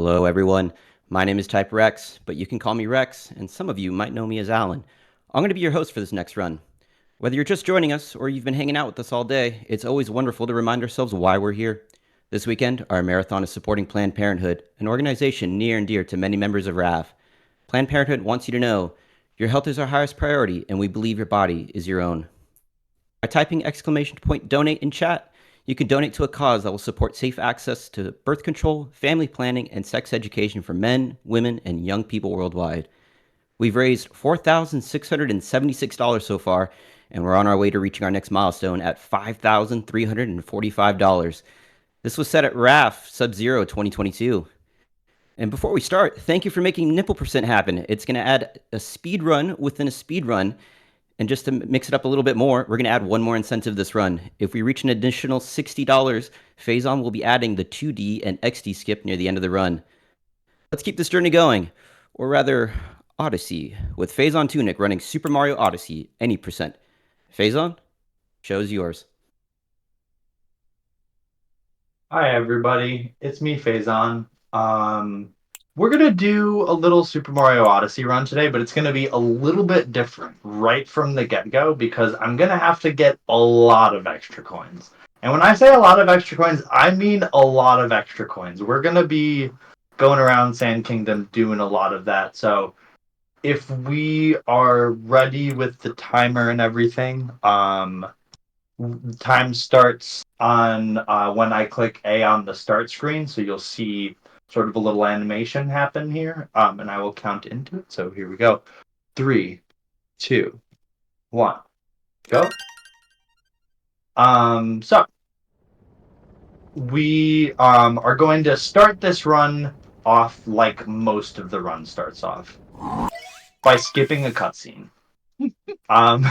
Hello, everyone. My name is Type Rex, but you can call me Rex, and some of you might know me as Alan. I'm going to be your host for this next run. Whether you're just joining us or you've been hanging out with us all day, it's always wonderful to remind ourselves why we're here. This weekend, our marathon is supporting Planned Parenthood, an organization near and dear to many members of RAF. Planned Parenthood wants you to know your health is our highest priority, and we believe your body is your own. By typing exclamation point donate in chat, you can donate to a cause that will support safe access to birth control, family planning, and sex education for men, women, and young people worldwide. We've raised $4,676 so far, and we're on our way to reaching our next milestone at $5,345. This was set at RAF Sub-Zero 2022. And before we start, thank you for making Nipple Percent happen. It's going to add a speed run within a speed run. And just to mix it up a little bit more, we're going to add one more incentive this run. If we reach an additional $60, Phazon will be adding the 2D and XD skip near the end of the run. Let's keep this journey going, or rather, Odyssey, with phazontunic running Super Mario Odyssey, any percent. Phazon, show's yours. Hi everybody, it's me Faison. We're gonna do a little Super Mario Odyssey run today, but it's gonna be a little bit different right from the get-go because I'm gonna have to get a lot of extra coins. And when I say a lot of extra coins, I mean a lot of extra coins. We're gonna be going around Sand Kingdom doing a lot of that. So if we are ready with the timer and everything, time starts on when I click A on the start screen, so you'll see sort of a little animation happen here, and I will count into it. So here we go. 3, 2, 1, go. So we are going to start this run off like most of the run starts off by skipping a cutscene. Um,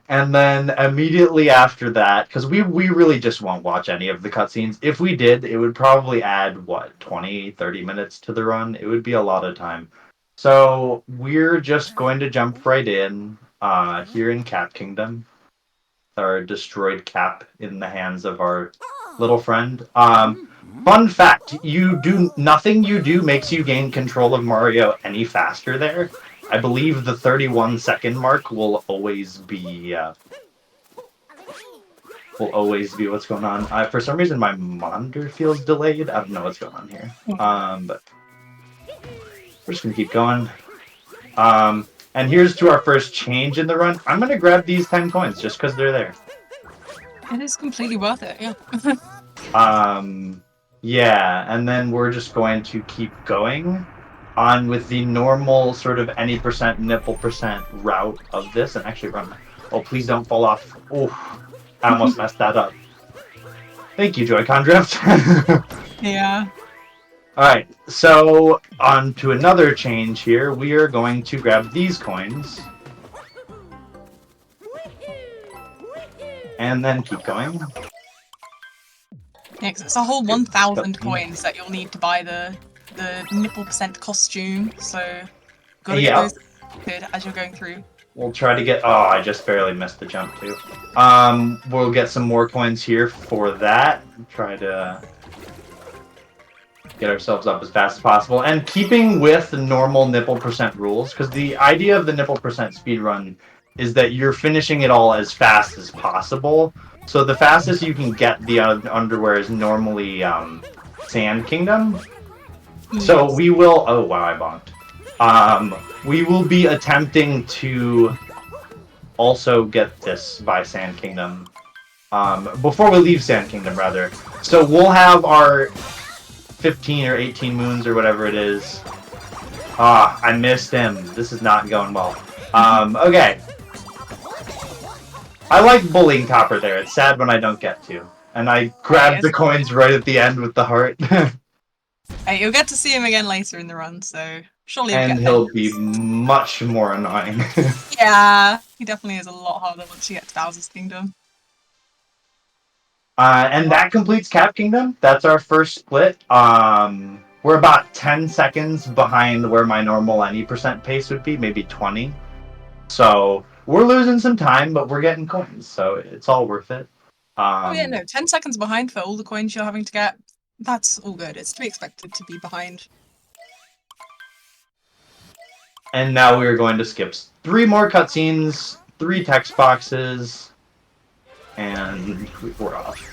and then immediately after that, because we really just won't watch any of the cutscenes. If we did, it would probably add, what, 20, 30 minutes to the run? It would be a lot of time. So we're just going to jump right in here in Cap Kingdom. Our destroyed cap in the hands of our little friend. Fun fact, nothing you do makes you gain control of Mario any faster there. I believe the 31-second mark will always be what's going on. For some reason, my monitor feels delayed. I don't know what's going on here. But we're just gonna keep going. And here's to our first change in the run. I'm gonna grab these 10 coins just because they're there. It is completely worth it, yeah. Yeah, and then we're just going to keep going on with the normal sort of any percent nipple percent route of this, and actually run. Oh, please don't fall off. Oh, I almost messed that up. Thank you, Joy-Con Drift. Yeah. Alright, so on to another change here. We are going to grab these coins. And then keep going. Yeah, 'cause it's a whole 1,000 coins that you'll need to buy the nipple percent costume, so gotta get those good as you're going through. We'll try to get... Oh, I just barely missed the jump, too. We'll get some more coins here for that. Try to get ourselves up as fast as possible. And keeping with the normal nipple percent rules, because the idea of the nipple percent speedrun is that you're finishing it all as fast as possible. So the fastest you can get the underwear is normally Sand Kingdom. Yes. So we will... Oh, wow, I bonked. We will be attempting to also get this by Sand Kingdom. Before we leave Sand Kingdom, rather. So we'll have our 15 or 18 moons or whatever it is. Ah, I missed him. This is not going well. Okay. I like bullying Copper there. It's sad when I don't get to. And I grabbed the coins right at the end with the heart. Hey, you'll get to see him again later in the run, so surely he'll be much more annoying. Yeah, he definitely is a lot harder once you get to Bowser's Kingdom. And that completes Cap Kingdom. That's our first split. We're about 10 seconds behind where my normal any percent pace would be, maybe 20. So we're losing some time, but we're getting coins, so it's all worth it. Oh yeah, no, 10 seconds behind for all the coins you're having to get. That's all good. It's to be expected to be behind. And now we are going to skip 3 more cutscenes, 3 text boxes, and we're off.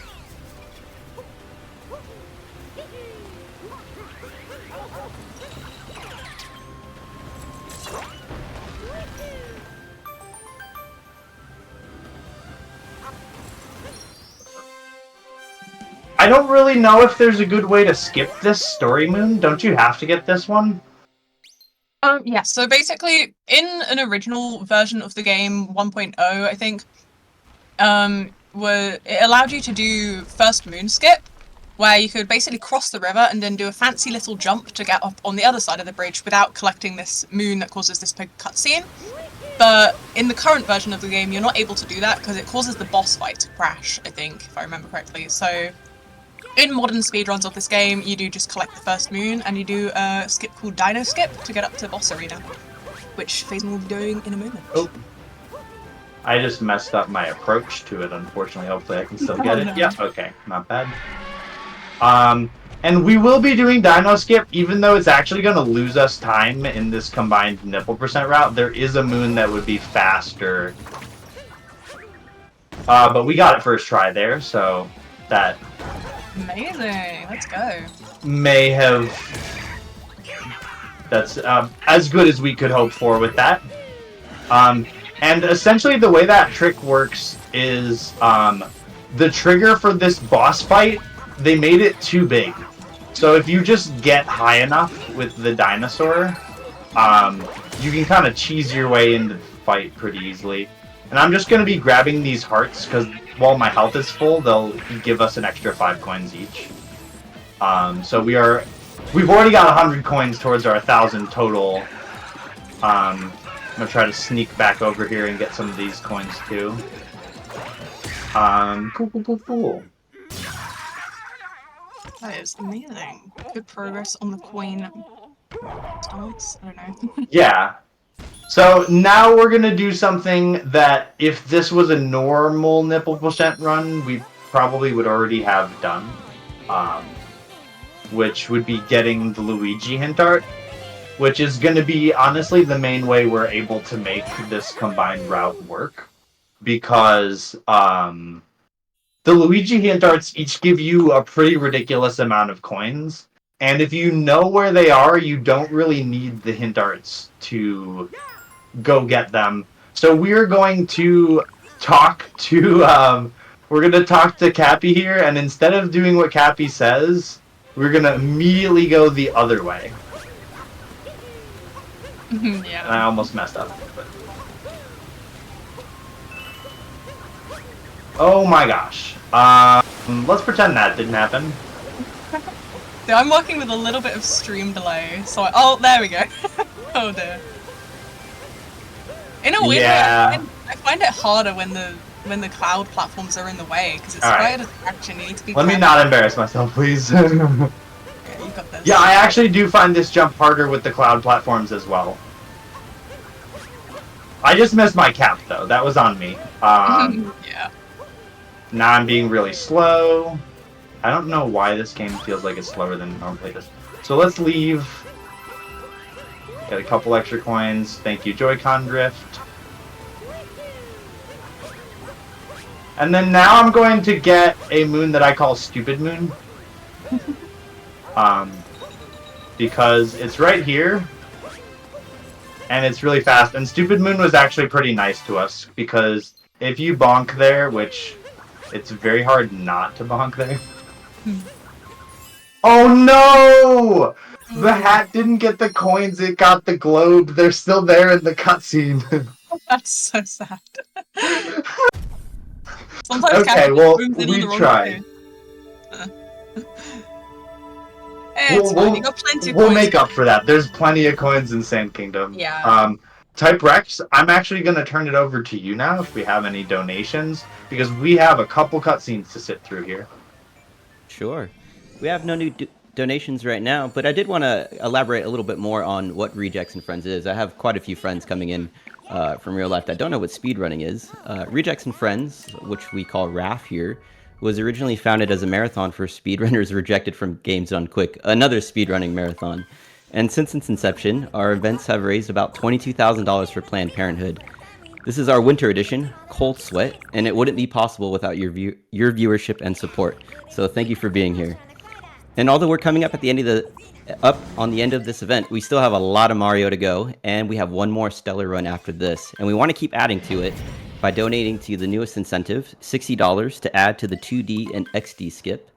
I don't really know if there's a good way to skip this story moon. Don't you have to get this one? Yeah, so basically, in an original version of the game, 1.0, I think, it allowed you to do first moon skip, where you could basically cross the river and then do a fancy little jump to get up on the other side of the bridge without collecting this moon that causes this big cutscene. But in the current version of the game, you're not able to do that because it causes the boss fight to crash, I think, if I remember correctly. So in modern speedruns of this game, you do just collect the first moon and you do a skip called Dino Skip to get up to boss arena, which Phazon will be doing in a moment. Oh. I just messed up my approach to it, unfortunately. Hopefully I can still get it. No. Yeah, okay. Not bad. And we will be doing Dino Skip, even though it's actually going to lose us time in this combined nipple percent route. There is a moon that would be faster. But we got it first try there, so that... Amazing, let's go. May have... That's as good as we could hope for with that. And essentially the way that trick works is the trigger for this boss fight, they made it too big. So if you just get high enough with the dinosaur, you can kind of cheese your way into the fight pretty easily. And I'm just going to be grabbing these hearts because while my health is full, they'll give us an extra 5 coins each. So we've already got 100 coins towards our 1,000 total. I'm going to try to sneak back over here and get some of these coins too. Cool. That is amazing. Good progress on the coin stance. I don't know. Yeah. So now we're going to do something that if this was a normal nipple percent run, we probably would already have done. Which would be getting the Luigi hint art. Which is going to be, honestly, the main way we're able to make this combined route work. Because the Luigi hint arts each give you a pretty ridiculous amount of coins. And if you know where they are, you don't really need the hint arts to go get them. So we're going to talk to Cappy here, and instead of doing what Cappy says, we're going to immediately go the other way. Yeah. I almost messed up. But... Oh my gosh. Let's pretend that didn't happen. So I'm working with a little bit of stream delay, so oh, there we go. Oh dear. In a weird way, I find it harder when the cloud platforms are in the way, because it's quite a distraction. You need to be Let me not embarrass myself, please. Yeah, you got this. Yeah, I actually do find this jump harder with the cloud platforms as well. I just missed my cap, though. That was on me. Yeah. Now I'm being really slow. I don't know why this game feels like it's slower than normally does. So let's leave. Get a couple extra coins. Thank you, Joy-Con Drift. And then now I'm going to get a moon that I call Stupid Moon. Because it's right here. And it's really fast. And Stupid Moon was actually pretty nice to us. Because if you bonk there, which it's very hard not to bonk there. Oh no! The hat didn't get the coins, it got the globe. They're still there in the cutscene. That's so sad. Sometimes okay, well, we tried. Hey, it's fine. You got plenty of we'll coins. make up for that. There's plenty of coins in Sand Kingdom. Yeah. Type Rex, I'm actually going to turn it over to you now if we have any donations, because we have a couple cutscenes to sit through here. Sure. We have no new donations right now, but I did want to elaborate a little bit more on what Rejects and Friends is. I have quite a few friends coming in from real life that don't know what speedrunning is. Rejects and Friends, which we call RAF here, was originally founded as a marathon for speedrunners rejected from games done quick, another speedrunning marathon. And since its inception, our events have raised about $22,000 for Planned Parenthood. This is our winter edition, Cold Sweat, and it wouldn't be possible without your viewership and support. So thank you for being here. And although we're coming up at the end of on the end of this event, we still have a lot of Mario to go, and we have one more stellar run after this. And we want to keep adding to it by donating to the newest incentive, $60 to add to the 2D and XD skip.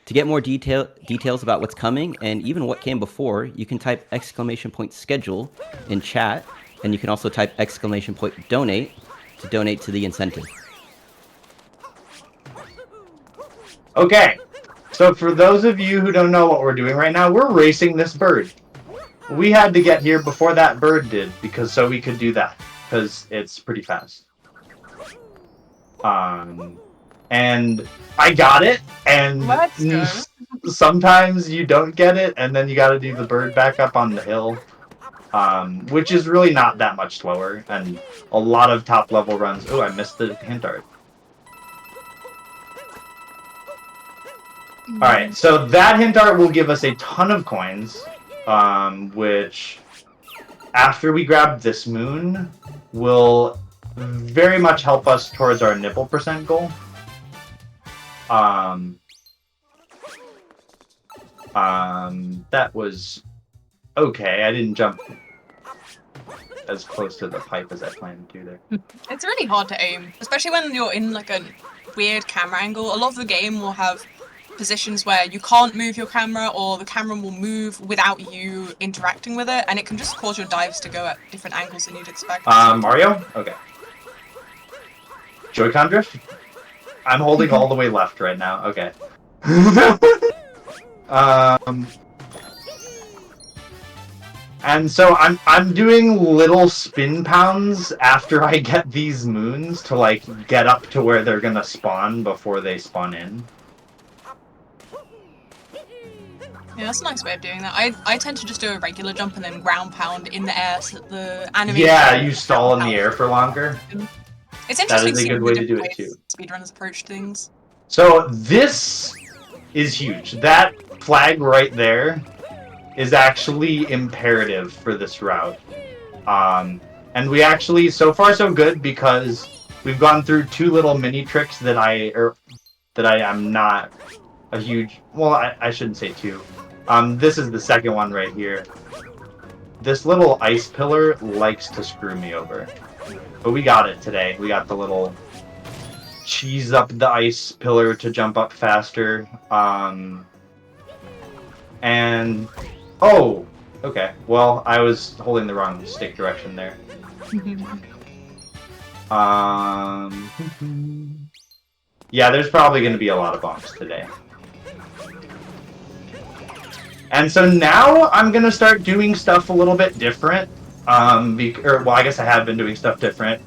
To get more details about what's coming and even what came before, you can type !schedule in chat, and you can also type !donate to donate to the incentive. Okay, so for those of you who don't know what we're doing right now, we're racing this bird. We had to get here before that bird did, so we could do that, because it's pretty fast. And I got it, and sometimes you don't get it, and then you gotta do the bird back up on the hill, which is really not that much slower, and a lot of top-level runs... Oh, I missed the hint art. Alright, so that hint art will give us a ton of coins, which, after we grab this moon, will very much help us towards our nibble % goal. That was okay. I didn't jump as close to the pipe as I planned to there. It's really hard to aim, especially when you're in like a weird camera angle. A lot of the game will have positions where you can't move your camera, or the camera will move without you interacting with it, and it can just cause your dives to go at different angles than you'd expect. Mario? Okay. Joy-Con drift? I'm holding all the way left right now. Okay. And so I'm doing little spin pounds after I get these moons to like get up to where they're gonna spawn before they spawn in. Yeah, that's a nice way of doing that. I tend to just do a regular jump and then ground pound in the air so that the animation... Yeah, you stall in the air for longer. It's interesting that is a good way to do it too. Speedrunners approach things. So this is huge. That flag right there is actually imperative for this route. And we actually, so far so good, because we've gone through two little mini tricks that I am not a huge... Well, I shouldn't say two. This is the second one right here. This little ice pillar likes to screw me over. But we got it today. We got the little cheese up the ice pillar to jump up faster. And... Oh! Okay. Well, I was holding the wrong stick direction there. Yeah, there's probably going to be a lot of bumps today. And so now I'm going to start doing stuff a little bit different. Well, I guess I have been doing stuff different.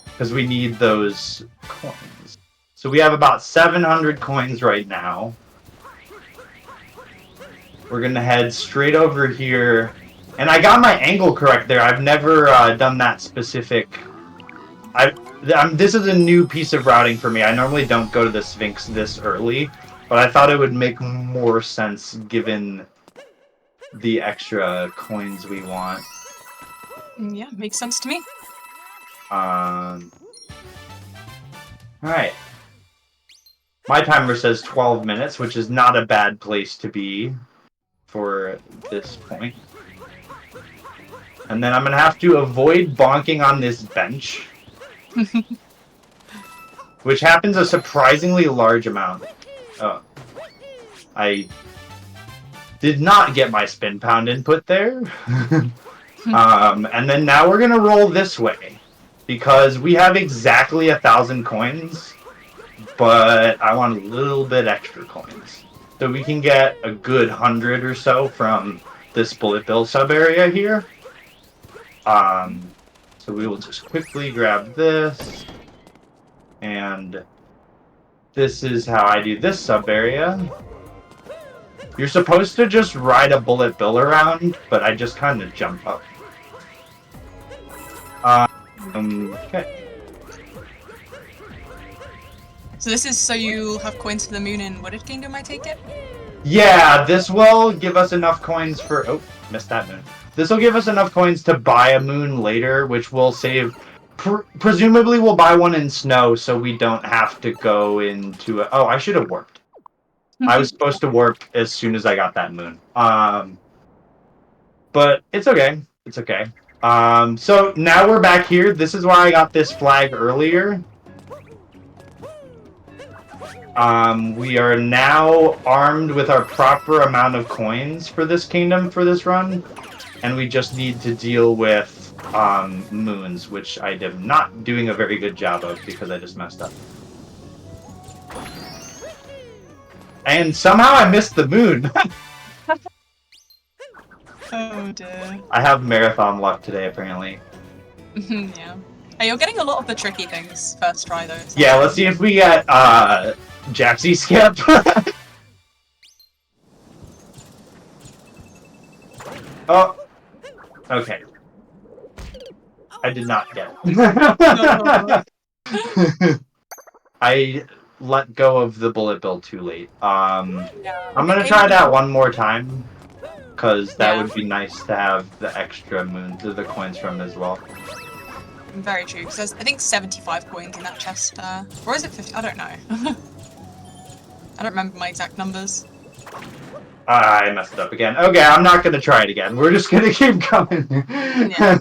Because we need those coins. So we have about 700 coins right now. We're going to head straight over here. And I got my angle correct there. I've never done that specific... this is a new piece of routing for me. I normally don't go to the Sphinx this early. But I thought it would make more sense given the extra coins we want. Yeah, makes sense to me. Alright. My timer says 12 minutes, which is not a bad place to be for this point. And then I'm going to have to avoid bonking on this bench. Which happens a surprisingly large amount. Oh. I did not get my spin pound input there. And then now we're going to roll this way. Because we have exactly 1,000 coins. But I want a little bit extra coins. So we can get a good 100 or so from this bullet bill sub area here. So we will just quickly grab this. And this is how I do this sub area. You're supposed to just ride a bullet bill around, but I just kind of jump up. Okay. So this is so you'll have coins for the moon in Wooded Kingdom, I take it? Yeah, this will give us enough coins for... Oh, missed that moon. This will give us enough coins to buy a moon later, which will save... presumably we'll buy one in snow, so we don't have to go into... Oh, I should have warped. I was supposed to warp as soon as I got that moon. But it's okay. It's okay. So now we're back here. This is why I got this flag earlier. We are now armed with our proper amount of coins for this kingdom for this run. And we just need to deal with moons, which I am not doing a very good job of because I just messed up. And somehow I missed the moon. Oh dear. I have marathon luck today, apparently. Yeah. Hey, you're getting a lot of the tricky things first try, though. Yeah, let's see if we get Jaxie skip. Oh. Okay. I did not get it. I let go of the bullet bill too late. I'm gonna try that one more time, because that would be nice to have the extra the coins from as well. Very true, because there's, I think, 75 coins in that chest there. Or is it 50? I don't know. I don't remember my exact numbers. I messed it up again. Okay, I'm not gonna try it again. We're just gonna keep going. Yeah.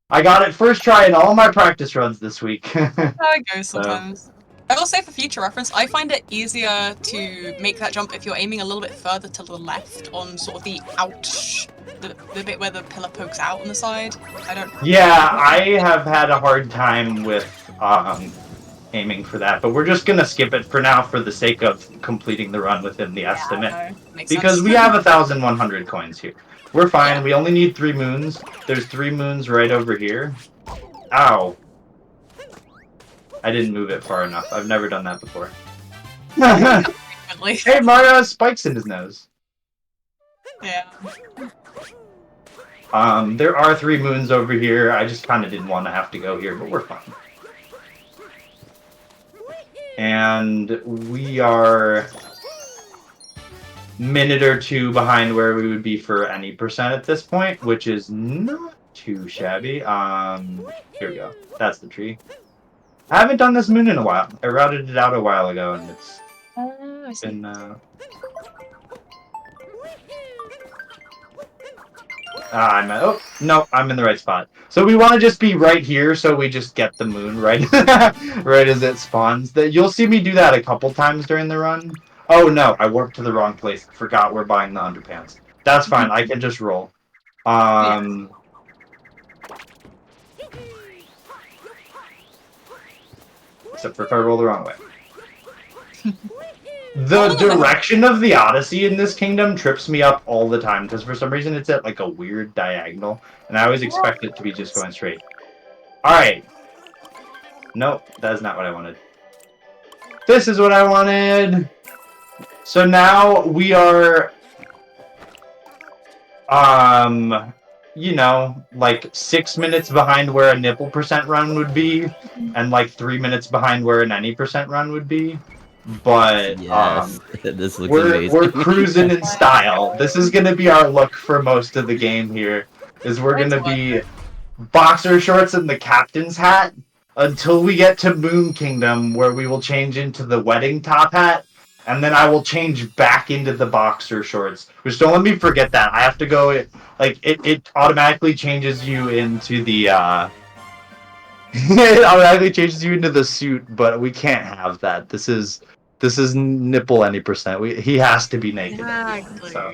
I got it first try in all my practice runs this week. How it goes sometimes. I will say for future reference, I find it easier to make that jump if you're aiming a little bit further to the left on sort of the the bit where the pillar pokes out on the side. Yeah, I have had a hard time with aiming for that, but we're just gonna skip it for now for the sake of completing the run within the estimate. Because sense. we have 1,100 coins here. We're fine, we only need 3 moons. There's 3 moons right over here. Ow. I didn't move it far enough. I've never done that before. Hey, Mario has spikes in his nose. Yeah. There are 3 moons over here. I just kind of didn't want to have to go here, but we're fine. And we are minute or 2 behind where we would be for any percent at this point, which is not too shabby. Here we go. That's the tree. I haven't done this moon in a while. I routed it out a while ago, and it's been, oh, no, I'm in the right spot. So we want to just be right here, so we just get the moon right, right as it spawns. You'll see me do that a couple times during the run. Oh no, I warped to the wrong place. Forgot we're buying the underpants. That's fine. I can just roll. Except for if I roll the wrong way. The direction of the Odyssey in this kingdom trips me up all the time, because for some reason it's at like a weird diagonal, and I always expect it to be just going straight. Alright. Nope, that is not what I wanted. This is what I wanted! So now we are, you know, like 6 minutes behind where a nipple percent run would be, and like 3 minutes behind where an any percent run would be. But yes, this looks we're amazing. cruising in style. This is gonna be our look for most of the game here. Is we're gonna be boxer shorts and the captain's hat until we get to Moon Kingdom, where we will change into the wedding top hat. And then I will change back into the boxer shorts. Which, don't let me forget that. I have to go, like, it automatically changes you into the, it automatically changes you into the suit, but we can't have that. This is nipple any percent. He has to be naked. Exactly. So.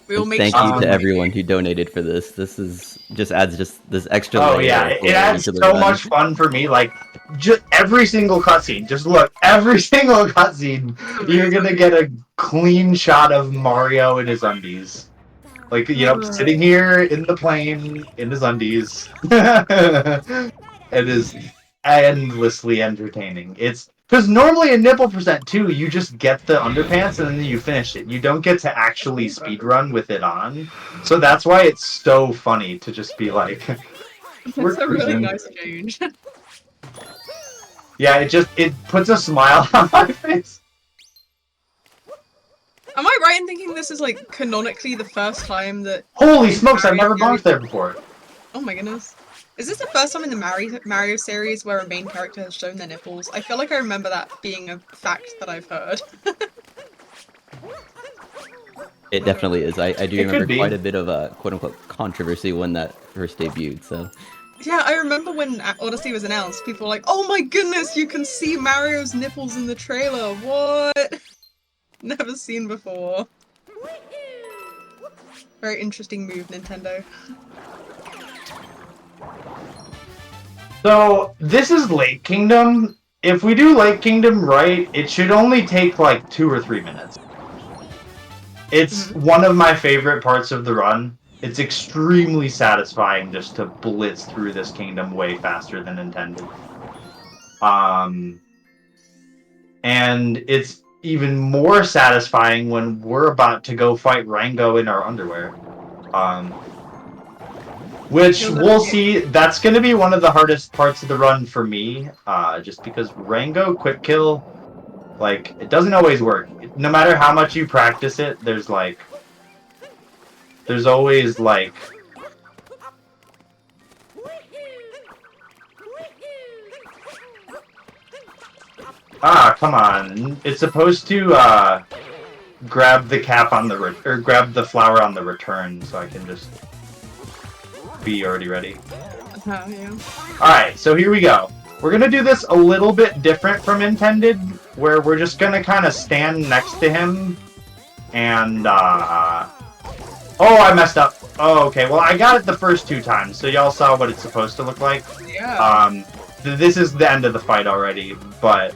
We'll make Thank sure you to everyone who donated for this. This is just adds this extra layer. Oh yeah, of it glory adds to the so run. much fun for me. Like, just every single cutscene. Just look, every single cutscene, you're gonna get a clean shot of Mario in his undies. Like, you know, sitting here in the plane in his undies. It is endlessly entertaining. It's because normally in nipple percent too, you just get the underpants and then you finish it. You don't get to actually speedrun with it on. So that's why it's so funny to just be like, It's a really nice change. Yeah, it puts a smile on my face. Am I right in thinking this is like canonically the first time that? Holy in smokes! I've Mario never bonked series- there before. Oh my goodness. Is this the first time in the Mario series where a main character has shown their nipples? I feel like I remember that being a fact that I've heard. It definitely is. I do It remember could be. quite a bit of a quote-unquote controversy when that first debuted, so... Yeah, I remember when Odyssey was announced, people were like, "Oh my goodness, you can see Mario's nipples in the trailer, what?" Never seen before. Very interesting move, Nintendo. So, this is Lake Kingdom. If we do Lake Kingdom right, it should only take like 2 or 3 minutes. It's one of my favorite parts of the run. It's extremely satisfying just to blitz through this kingdom way faster than intended. And it's even more satisfying when we're about to go fight Rango in our underwear. Which we'll see, that's going to be one of the hardest parts of the run for me, just because Rango quick kill, like, it doesn't always work. No matter how much you practice it, there's always, like... Ah, come on. It's supposed to, grab the cap on the... or grab the flower on the return, so I can just be already ready. Yeah. Alright, so here we go. We're gonna do this a little bit different from intended, where we're just gonna kind of stand next to him, and, Oh, I messed up. Oh, okay. Well, I got it the first 2 times, so y'all saw what it's supposed to look like. Yeah. This is the end of the fight already, but,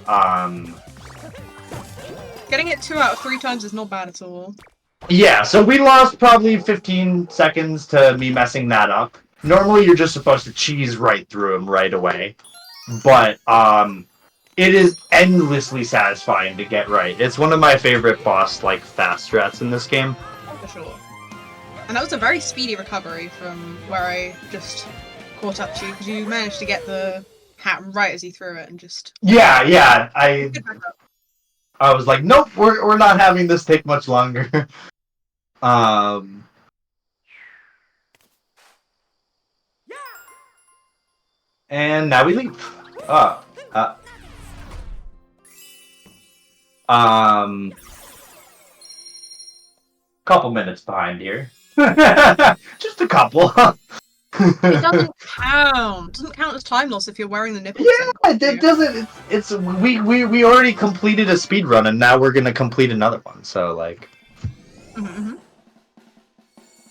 Getting it 2 out of 3 times is not bad at all. yeah, so we lost probably 15 seconds to me messing that up. Normally, you're just supposed to cheese right through him right away. But, it is endlessly satisfying to get right. It's one of my favorite boss, like, fast strats in this game. For sure. And that was a very speedy recovery from where I just caught up to you, because you managed to get the hat right as he threw it and just... Yeah, I was like, nope, we're not having this take much longer. And now we leave. Couple minutes behind here. Just a couple. It doesn't count. It doesn't count as time loss if you're wearing the nipple. Yeah, it doesn't. It's we already completed a speed run, and now we're gonna complete another one. So like,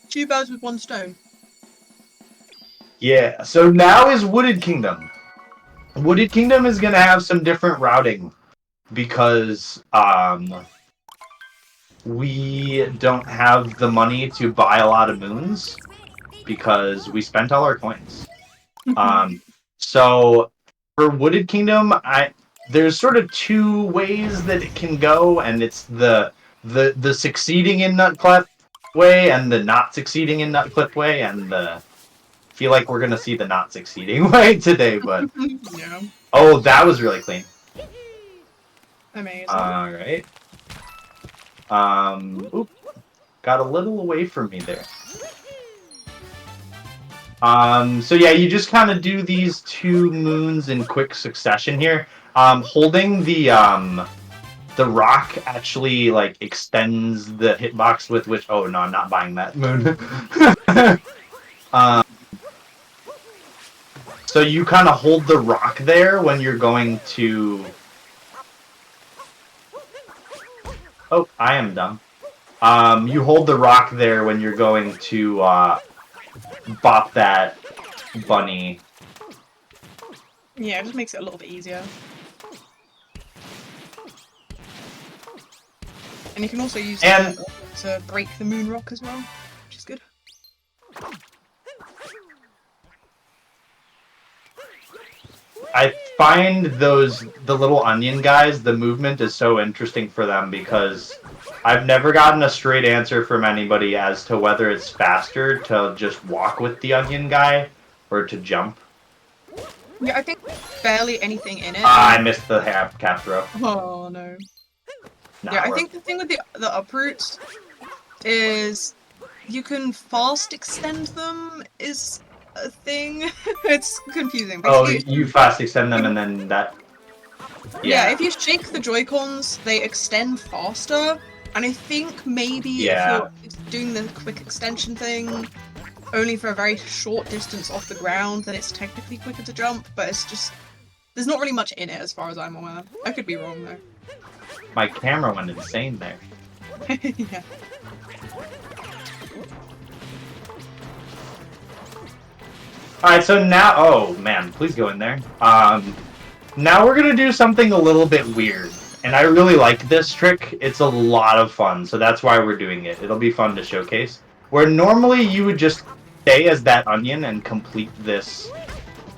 2 birds with 1 stone. yeah. So now is Wooded Kingdom. Wooded Kingdom is gonna have some different routing because we don't have the money to buy a lot of moons because we spent all our coins. So for Wooded Kingdom, there's sort of 2 ways that it can go, and it's the succeeding in Nutclip way and the not succeeding in Nutclip way, and I feel like we're gonna see the not succeeding way today, but Yeah. oh, that was really clean. Amazing. All right. Oop, got a little away from me there. So yeah, you just kind of do these 2 moons in quick succession here. Holding the rock actually like extends the hitbox with which. Oh no, I'm not buying that moon. So you kind of hold the rock there when you're going to. Oh, I am dumb. You hold the rock there when you're going to bop that bunny. Yeah, it just makes it a little bit easier. And you can also use And- the to break the moon rock as well, which is good. I find the little onion guys, the movement is so interesting for them because I've never gotten a straight answer from anybody as to whether it's faster to just walk with the onion guy or to jump. Yeah, I think barely anything in it. I missed the cap throw. Oh no. Nah, Yeah, I think the thing with the uproots is you can fast extend them is a thing. It's confusing. Oh, Basically, you fast extend them and then that. yeah, Yeah. if you shake the Joy-Cons, they extend faster. And I think maybe if Yeah. you're doing the quick extension thing only for a very short distance off the ground, then it's technically quicker to jump, but it's just there's not really much in it as far as I'm aware. I could be wrong though. My camera went insane there. Yeah. Alright, so now... Oh, man, please go in there. Now we're gonna do something a little bit weird. And I really like this trick. It's a lot of fun, so that's why we're doing it. It'll be fun to showcase. Where normally you would just stay as that onion and complete this...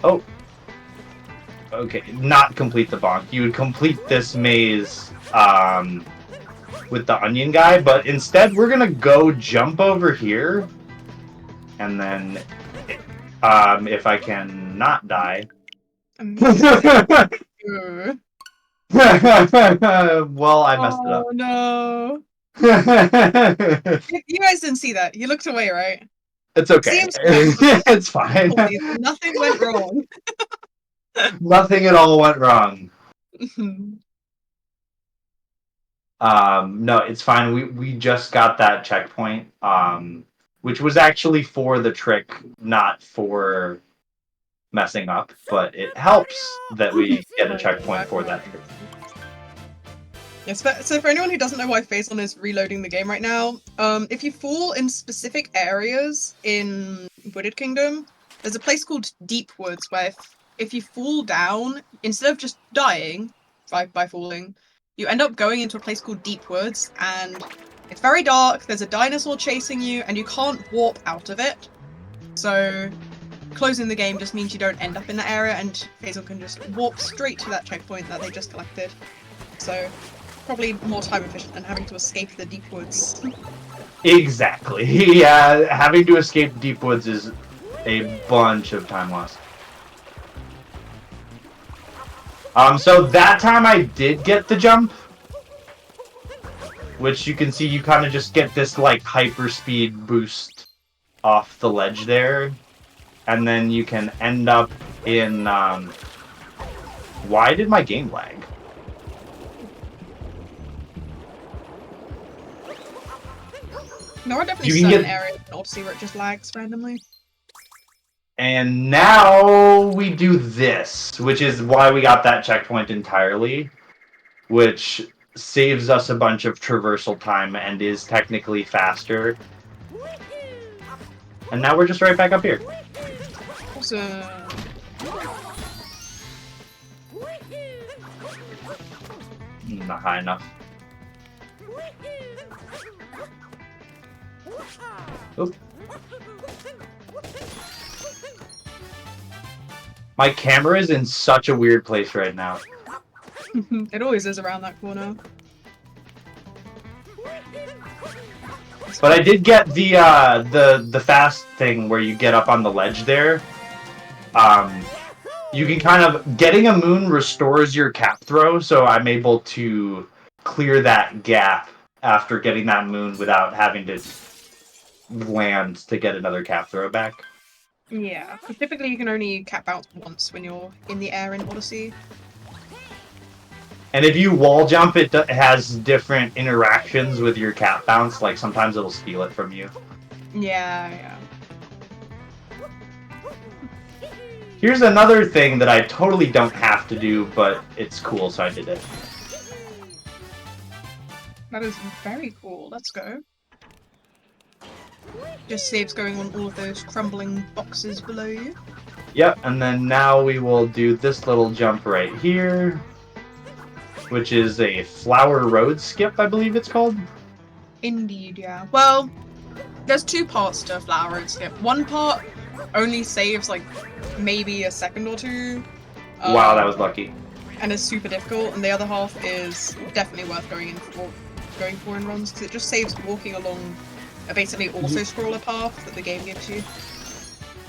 Oh. Okay, not complete the bonk. You would complete this maze, with the onion guy, but instead we're gonna go jump over here. And then... if I can not die. Well, I messed it up. Oh no. You guys didn't see that. You looked away, right? It's okay. Seems It's fine. nothing went wrong. Nothing at all went wrong. No, it's fine. We just got that checkpoint, which was actually for the trick, not for messing up, but it helps that we get a checkpoint for that trick. Yes, so for anyone who doesn't know why Phazon is reloading the game right now, if you fall in specific areas in Wooded Kingdom, there's a place called Deep Woods where if you fall down, instead of just dying by falling, you end up going into a place called Deep Woods, and it's very dark, there's a dinosaur chasing you, and you can't warp out of it. So closing the game just means you don't end up in that area, and Phazon can just warp straight to that checkpoint that they just collected. So probably more time efficient than having to escape the Deep Woods. Exactly. Yeah, having to escape Deep Woods is a bunch of time lost. So that time I did get the jump, which you can see you kind of just get this like hyper speed boost off the ledge there, and then you can end up in why did my game lag? There are definitely You can certain get- areas in Odyssey where it just lags randomly. And now we do this, which is why we got that checkpoint entirely, which saves us a bunch of traversal time and is technically faster. And now we're just right back up here. So Not high enough. Oop. My camera is in such a weird place right now. it always is around that corner. But I did get the fast thing where you get up on the ledge there. You can kind of... Getting a moon restores your cap throw, so I'm able to clear that gap after getting that moon without having to land to get another cap throw back. Yeah, because typically you can only cap bounce once when you're in the air in Odyssey. And if you wall jump, it has different interactions with your cap bounce. Like, sometimes it'll steal it from you. Yeah. Here's another thing that I totally don't have to do, but it's cool, so I did it. That is very cool. Let's go. Just saves going on all of those crumbling boxes below you. Yep, and then now we will do this little jump right here, which is a Flower Road skip, I believe it's called. Indeed, yeah. Well, there's two parts to Flower Road skip. One part only saves like maybe a second or two. Wow, that was lucky. And is super difficult, and the other half is definitely worth going for in runs because it just saves walking along a basically auto-scroller path that the game gives you.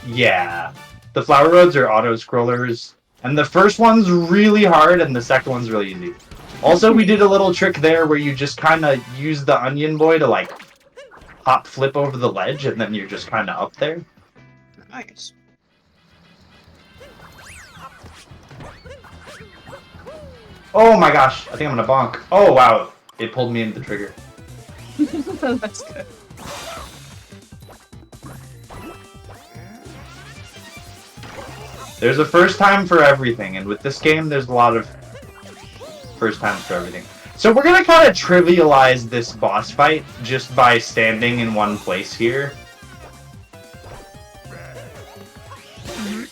Yeah. The Flower Roads are auto-scrollers, And the first one's really hard, and the second one's really easy. Also, we did a little trick there where you just kind of use the onion boy to, like, hop flip over the ledge, and then you're just kind of up there. Nice. Oh my gosh, I think I'm gonna bonk. Oh wow, it pulled me into the trigger. That's good. There's a first time for everything, and with this game, there's a lot of first times for everything. So we're gonna kind of trivialize this boss fight just by standing in one place here.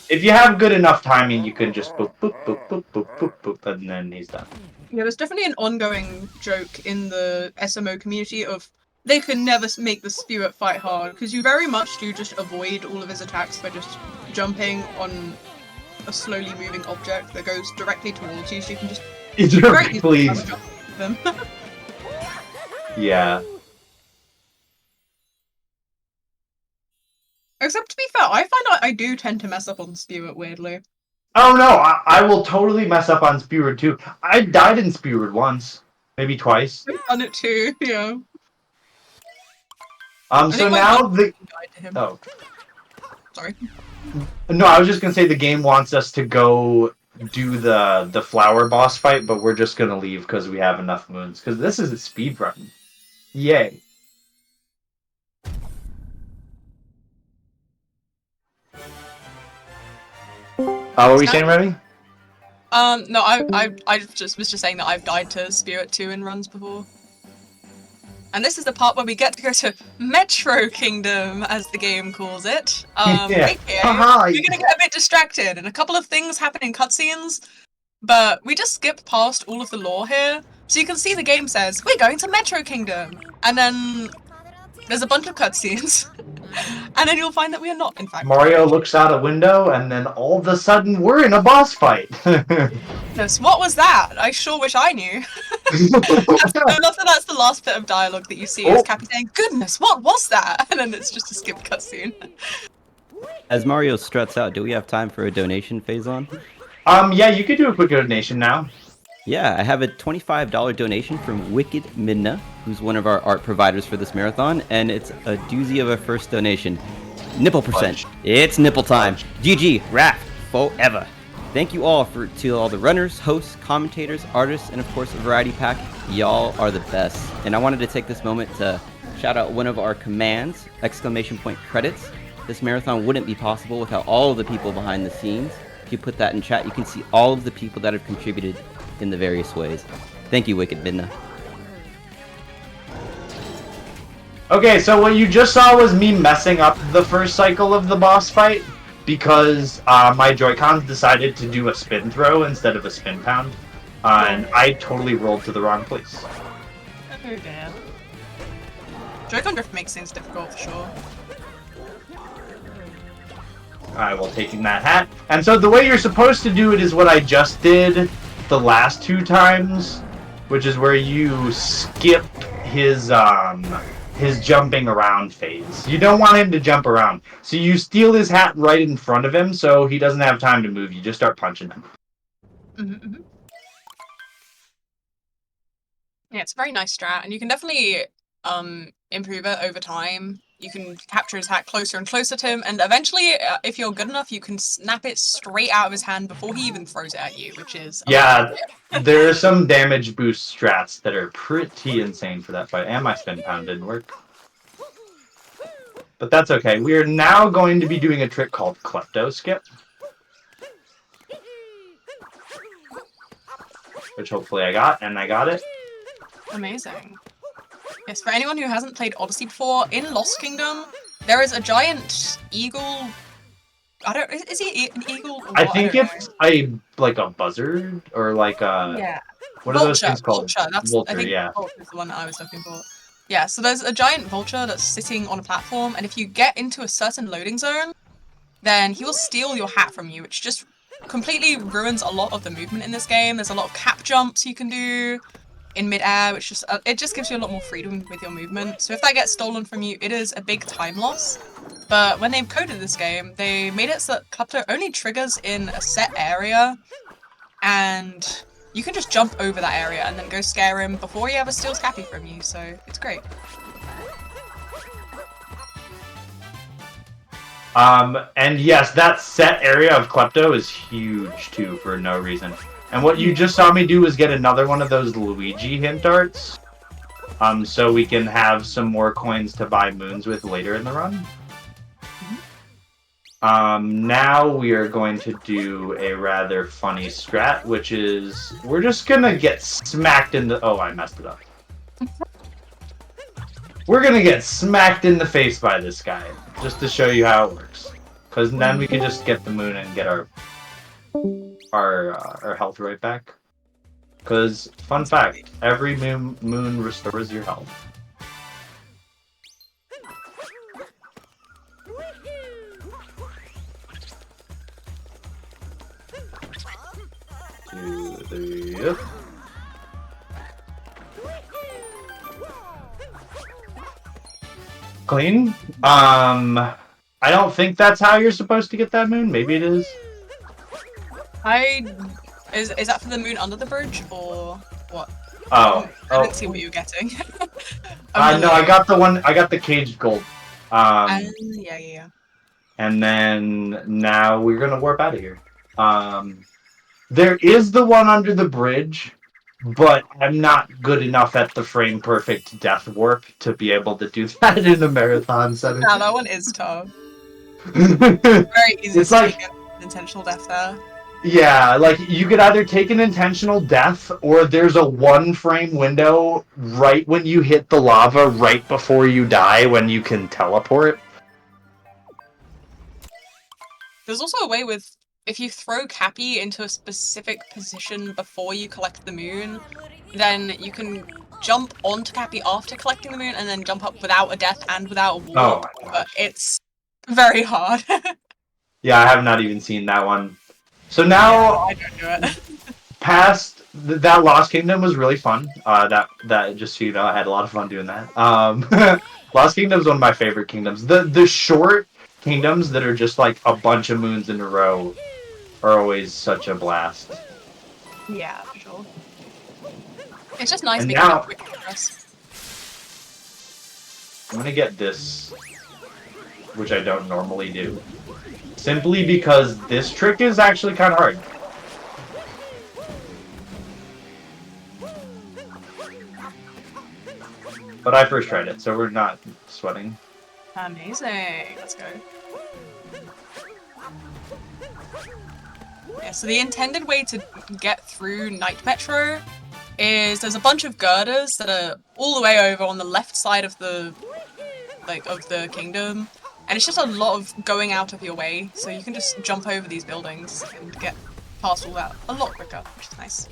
If you have good enough timing, you can just boop, boop, boop, boop, boop, boop, boop, and then he's done. Yeah, there's definitely an ongoing joke in the SMO community of they can never make the Spirit fight hard, because you very much do just avoid all of his attacks by just jumping on a slowly moving object that goes directly towards you, so you can just Directly. jump them. Yeah. Except to be fair, I find I do tend to mess up on Spirit weirdly. Oh no, I will totally mess up on Speward too. I died in Speward once. Maybe twice. I've done it too, yeah. So now the... Died to him. Oh. Sorry. No, I was just gonna say the game wants us to go do the flower boss fight, but we're just gonna leave because we have enough moons. Because this is a speed run. Yay. What were you saying, Remy? No, I just was just saying that I've died to Spirit 2 in runs before. And this is the part where we get to go to Metro Kingdom, as the game calls it. Yeah. AKA, we're gonna get a bit distracted, and a couple of things happen in cutscenes, but we just skip past all of the lore here. So you can see the game says, we're going to Metro Kingdom! And then there's a bunch of cutscenes. And then you'll find that we are not, in fact. Mario looks out a window, and then all of a sudden, we're in a boss fight. Yes, what was that? I sure wish I knew. I love that that's the last bit of dialogue that you see is Cappy saying, goodness, what was that? And then it's just a skip cutscene. As Mario struts out, do we have time for a donation, Phazon? Yeah, you could do a quick donation now. Yeah, I have a $25 donation from Wicked Midna, who's one of our art providers for this marathon, and it's a doozy of a first donation. Nipple percent. It's nipple time. GG, RAF, forever. Thank you all to all the runners, hosts, commentators, artists, and of course a variety pack. Y'all are the best. And I wanted to take this moment to shout out one of our commands, exclamation point credits. This marathon wouldn't be possible without all of the people behind the scenes. If you put that in chat, you can see all of the people that have contributed in the various ways. Thank you, Wicked Midna. Okay, so what you just saw was me messing up the first cycle of the boss fight because my Joy-Cons decided to do a spin throw instead of a spin pound. And I totally rolled to the wrong place. Oh damn. Joy-Con drift makes things difficult for sure. I will take in that hat. And so the way you're supposed to do it is what I just did the last two times, which is where you skip his jumping around phase. You don't want him to jump around. So you steal his hat right in front of him so he doesn't have time to move. You just start punching him. Mm-hmm. Yeah, it's a very nice strat, and you can definitely improve it over time. You can capture his hat closer and closer to him, and eventually, if you're good enough, you can snap it straight out of his hand before he even throws it at you, which is... Yeah, there are some damage boost strats that are pretty insane for that fight, and my spin pound didn't work. But that's okay. We are now going to be doing a trick called Klepto Skip. Which hopefully I got, and I got it. Amazing. Yes, for anyone who hasn't played Odyssey before, in Lost Kingdom, there is a giant eagle... Is he an eagle? I think it's like a buzzard, or like a... Yeah. What are those things called? Vulture. Vulture, I think yeah. Vulture is the one that I was looking for. Yeah, so there's a giant vulture that's sitting on a platform, and if you get into a certain loading zone, then he will steal your hat from you, which just completely ruins a lot of the movement in this game. There's a lot of cap jumps you can do. in mid-air, which just it just gives you a lot more freedom with your movement. So if that gets stolen from you, it is a big time loss. But when they've coded this game, they made it so that Klepto only triggers in a set area, and you can just jump over that area and then go scare him before he ever steals Cappy from you, so it's great. And yes, that set area of Klepto is huge too for no reason. And what you just saw me do was get another one of those Luigi hint darts. So we can have some more coins to buy moons with later in the run. Now we are going to do a rather funny strat, which is we're just gonna get smacked in the. Oh, I messed it up. We're gonna get smacked in the face by this guy, just to show you how it works. Because then we can just get the moon and get our health right back. Because, fun fact, every moon restores your health. Two, three, yep. Clean. I don't think that's how you're supposed to get that moon. Maybe it is. Is that for the moon under the bridge or what? Oh, I didn't see what you were getting. No, I got the one. I got the caged gold. Yeah. And then now we're gonna warp out of here. There is the one under the bridge, but I'm not good enough at the frame perfect death warp to be able to do that in a marathon setting. Yeah, that one is tough. Very easy It's to like- take an intentional death there. Yeah, like you could either take an intentional death, or there's a one frame window right when you hit the lava, right before you die, when you can teleport. There's also a way with, if you throw Cappy into a specific position before you collect the moon, then you can jump onto Cappy after collecting the moon and then jump up without a death and without a warp. Oh my But gosh. it's very hard. Yeah, I have not even seen that one. So now, I don't do it. past that Lost Kingdom was really fun. That just so you know, I had a lot of fun doing that. Lost Kingdom is one of my favorite kingdoms. The short kingdoms that are just like a bunch of moons in a row are always such a blast. Yeah, for sure. It's just nice And making now- a quick progress. I'm gonna get this, which I don't normally do, simply because this trick is actually kind of hard. But I first tried it, so we're not sweating. Amazing. Let's go. Yeah, so the intended way to get through Night Metro is there's a bunch of girders that are all the way over on the left side of the kingdom, and it's just a lot of going out of your way, so you can just jump over these buildings and get past all that a lot quicker, which is nice.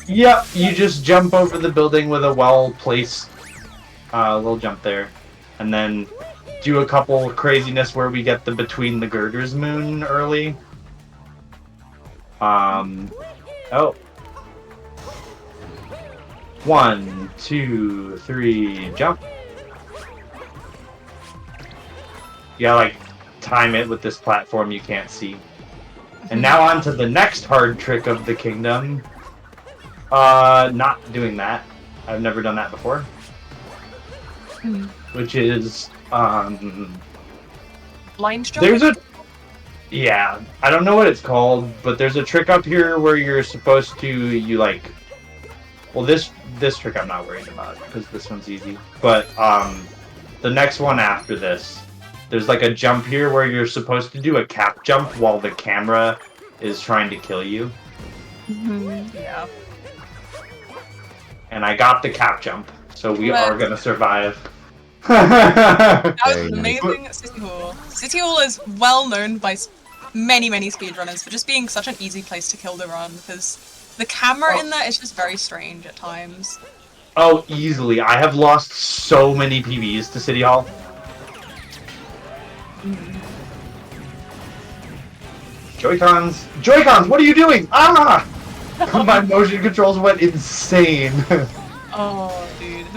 Yep, you just jump over the building with a well-placed little jump there. And then do a couple craziness where we get the Between the Girders moon early. Oh. 1, 2, 3, jump. You gotta, like, time it with this platform you can't see. And now on to the next hard trick of the kingdom. Not doing that. I've never done that before. Which is, Blind jump? there's a... Yeah, I don't know what it's called, but there's a trick up here where you're supposed to, well, this trick I'm not worried about, because this one's easy. But, the next one after this, there's like a jump here where you're supposed to do a cap jump while the camera is trying to kill you. Yeah. And I got the cap jump, so we Well- are gonna survive. That was Very an nice. amazing City Hall. City Hall is well known by many speedrunners for just being such an easy place to kill the run, because the camera in there is just very strange at times. Oh, easily. I have lost so many PBs to City Hall. Joy-Cons! Joy-Cons, what are you doing? Ah! My motion controls went insane. Oh, dude.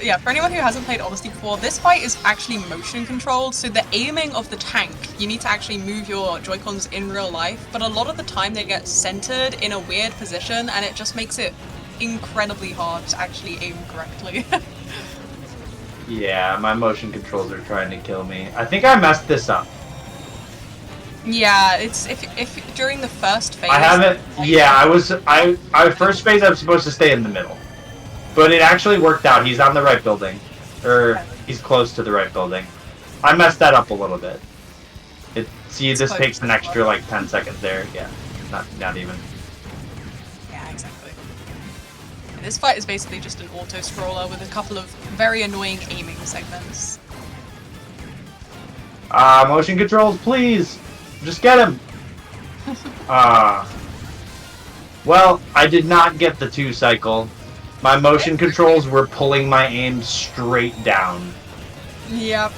Yeah, for anyone who hasn't played Odyssey before, this fight is actually motion controlled, so the aiming of the tank, you need to actually move your Joy-Cons in real life, but a lot of the time they get centered in a weird position, and it just makes it incredibly hard to actually aim correctly. Yeah, my motion controls are trying to kill me. I think I messed this up. Yeah, it's if during the first phase. I haven't. Yeah, I first phase I was supposed to stay in the middle, but it actually worked out. He's on the right building, or he's close to the right building. I messed that up a little bit. This takes an extra like 10 seconds there. Yeah, not even. Yeah, exactly. And this fight is basically just an auto scroller with a couple of very annoying aiming segments. Motion controls, please. Just get him! Well, I did not get the 2 cycle. My motion controls were pulling my aim straight down. Yep.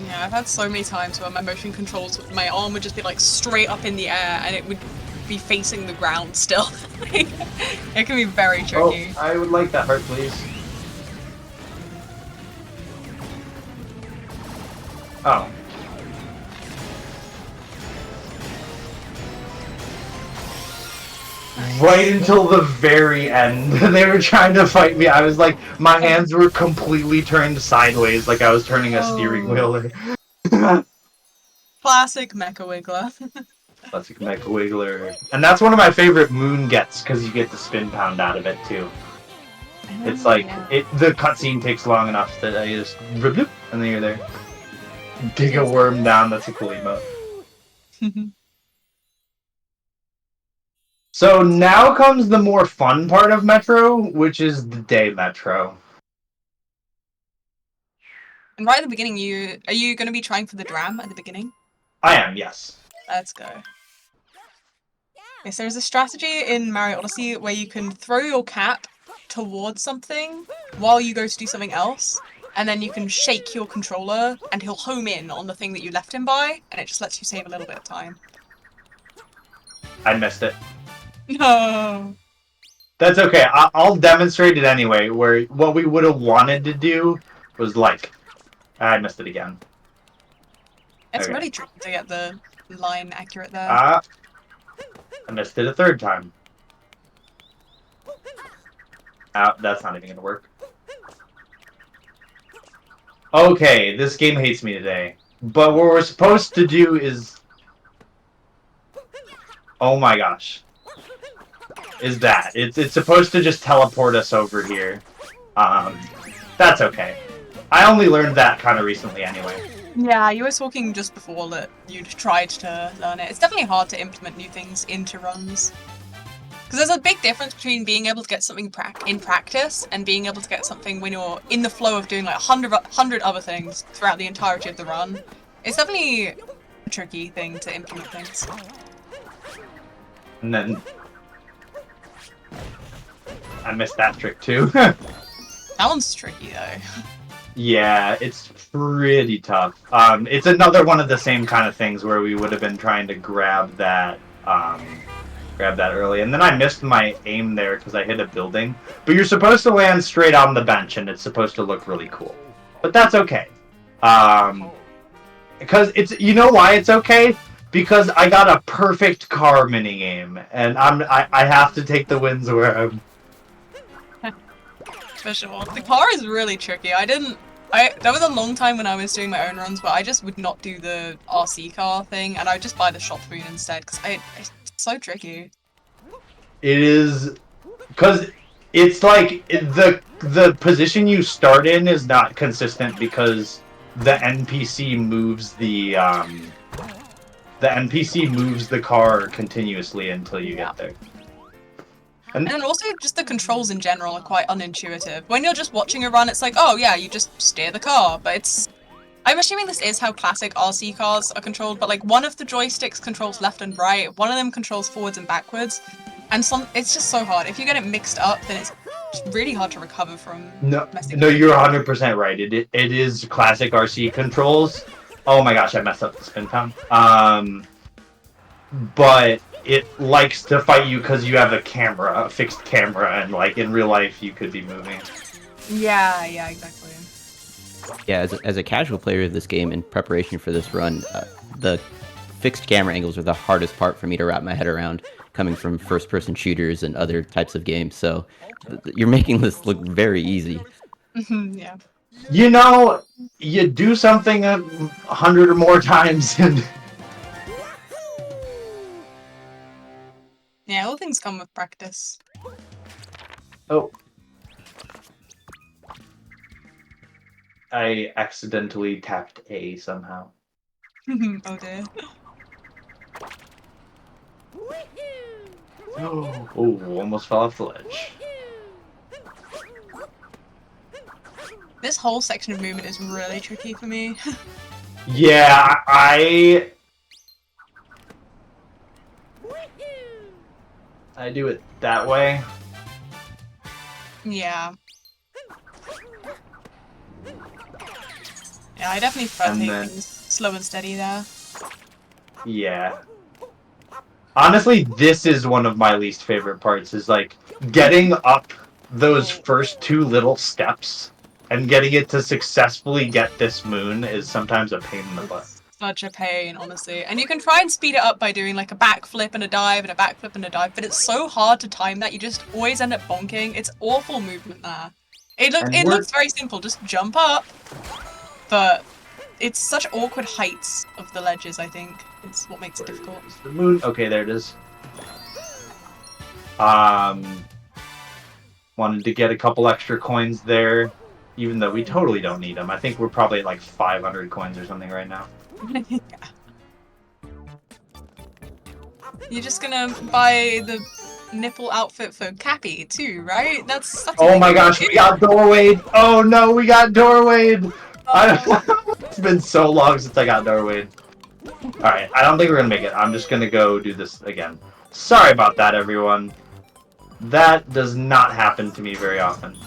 Yeah, I've had so many times where my motion controls, my arm would just be like straight up in the air and it would be facing the ground still. It can be very tricky. Oh, I would like that heart, please. Oh. Right until the very end, they were trying to fight me. I was like, my hands were completely turned sideways, like I was turning a steering wheel. Classic Mecha Wiggler. Classic Mecha Wiggler. And that's one of my favorite moon gets, because you get the spin pound out of it, too. It's like, the cutscene takes long enough that I just, and then you're there. Dig a worm down, that's a cool emote. So now comes the more fun part of Metro, which is the day Metro. And right at the beginning, are you going to be trying for the dram at the beginning? I am, yes. Let's go. Okay, so there's a strategy in Mario Odyssey where you can throw your cap towards something while you go to do something else, and then you can shake your controller and he'll home in on the thing that you left him by, and it just lets you save a little bit of time. I missed it. No. That's okay. I'll demonstrate it anyway, where what we would have wanted to do was like... I missed it again. It's really tricky to get the line accurate there. I missed it a third time. That's not even gonna work. Okay, this game hates me today. But what we're supposed to do is... Oh my gosh. Is that. It's supposed to just teleport us over here. That's okay. I only learned that kind of recently anyway. Yeah, you were talking just before that you'd tried to learn it. It's definitely hard to implement new things into runs. Because there's a big difference between being able to get something in practice and being able to get something when you're in the flow of doing like 100 other things throughout the entirety of the run. It's definitely a tricky thing to implement things. And then... I missed that trick too. That one's tricky though. Yeah, it's pretty tough. It's another one of the same kind of things where we would have been trying to grab that early. And then I missed my aim there because I hit a building. But you're supposed to land straight on the bench and it's supposed to look really cool. But that's okay. Because it's, you know why it's okay? Because I got a perfect car minigame. And I have to take the wins where I'm... For sure. The car is really tricky. That was a long time when I was doing my own runs, but I just would not do the RC car thing, and I would just buy the shop moon instead, because it's so tricky. It is... Because it's like, the position you start in is not consistent because the NPC moves the NPC moves the car continuously until you get there. And also, just the controls in general are quite unintuitive. When you're just watching a run, it's like, oh yeah, you just steer the car, but it's... I'm assuming this is how classic RC cars are controlled, but like one of the joysticks controls left and right, one of them controls forwards and backwards, and it's just so hard. If you get it mixed up, then it's really hard to recover from messing No, up. you're 100% right. It is classic RC controls. Oh my gosh, I messed up the spin pound. but it likes to fight you because you have a fixed camera, and like in real life you could be moving. Yeah, exactly. Yeah, as a casual player of this game in preparation for this run, the fixed camera angles are the hardest part for me to wrap my head around, coming from first-person shooters and other types of games. So you're making this look very easy. Yeah. You know, you do something 100 or more times, and Yeah, all things come with practice. oh, I accidentally tapped A somehow. Oh dear. Oh, almost fell off the ledge. This whole section of movement is really tricky for me. Yeah, I do it that way. Yeah. Yeah, I definitely prefer And taking then- things slow and steady there. Yeah. Honestly, this is one of my least favorite parts, is like getting up those first two little steps and getting it to successfully get this moon is sometimes a pain in the butt. Such a pain, honestly. And you can try and speed it up by doing like a backflip and a dive and a backflip and a dive, but it's so hard to time that you just always end up bonking. It's awful movement there. It looks very simple, just jump up. But it's such awkward heights of the ledges, I think. It's what makes it difficult. Is the moon? Okay, there it is. Wanted to get a couple extra coins there, even though we totally don't need them. I think we're probably at like 500 coins or something right now. Yeah. You're just gonna buy the nipple outfit for Cappy too, right? That's Oh my gosh, we got doorwayed! Oh no, we got doorwayed! It's been so long since I got doorwayed. Alright, I don't think we're gonna make it. I'm just gonna go do this again. Sorry about that, everyone. That does not happen to me very often.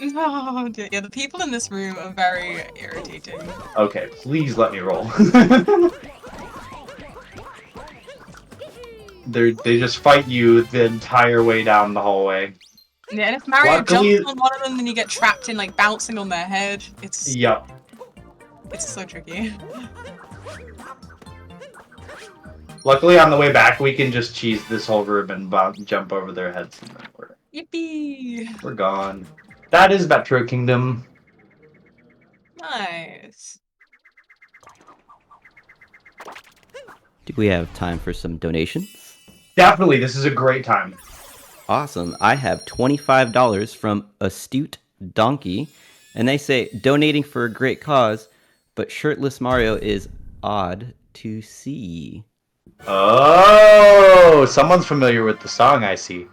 Oh dear. Yeah, the people in this room are very irritating. Okay, please let me roll. They just fight you the entire way down the hallway. Yeah, and if Mario Luckily- jumps on one of them, then you get trapped in like bouncing on their head. It's Yup. so tricky. Luckily, on the way back, we can just cheese this whole room and jump over their heads. And then Yippee! we're gone. That is Metro Kingdom. Nice. Do we have time for some donations? Definitely, this is a great time. Awesome. I have $25 from Astute Donkey, and they say donating for a great cause, but shirtless Mario is odd to see. Oh, someone's familiar with the song, I see.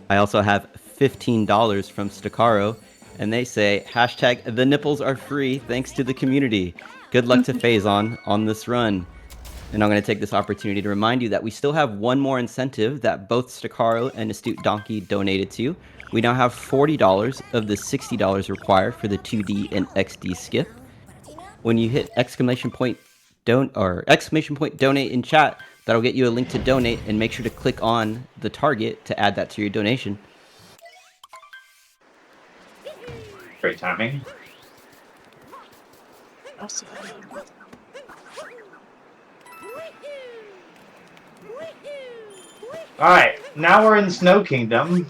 I also have $15 from Stakaro, and they say hashtag the nipples are free thanks to the community. Good luck to Phazon on this run. And I'm going to take this opportunity to remind you that we still have one more incentive that both Stakaro and Astute Donkey donated to. We now have $40 of the $60 required for the 2D and XD skip. When you hit exclamation point donate in chat, that'll get you a link to donate, and make sure to click on the target to add that to your donation. Great timing. Awesome. Alright, now we're in Snow Kingdom.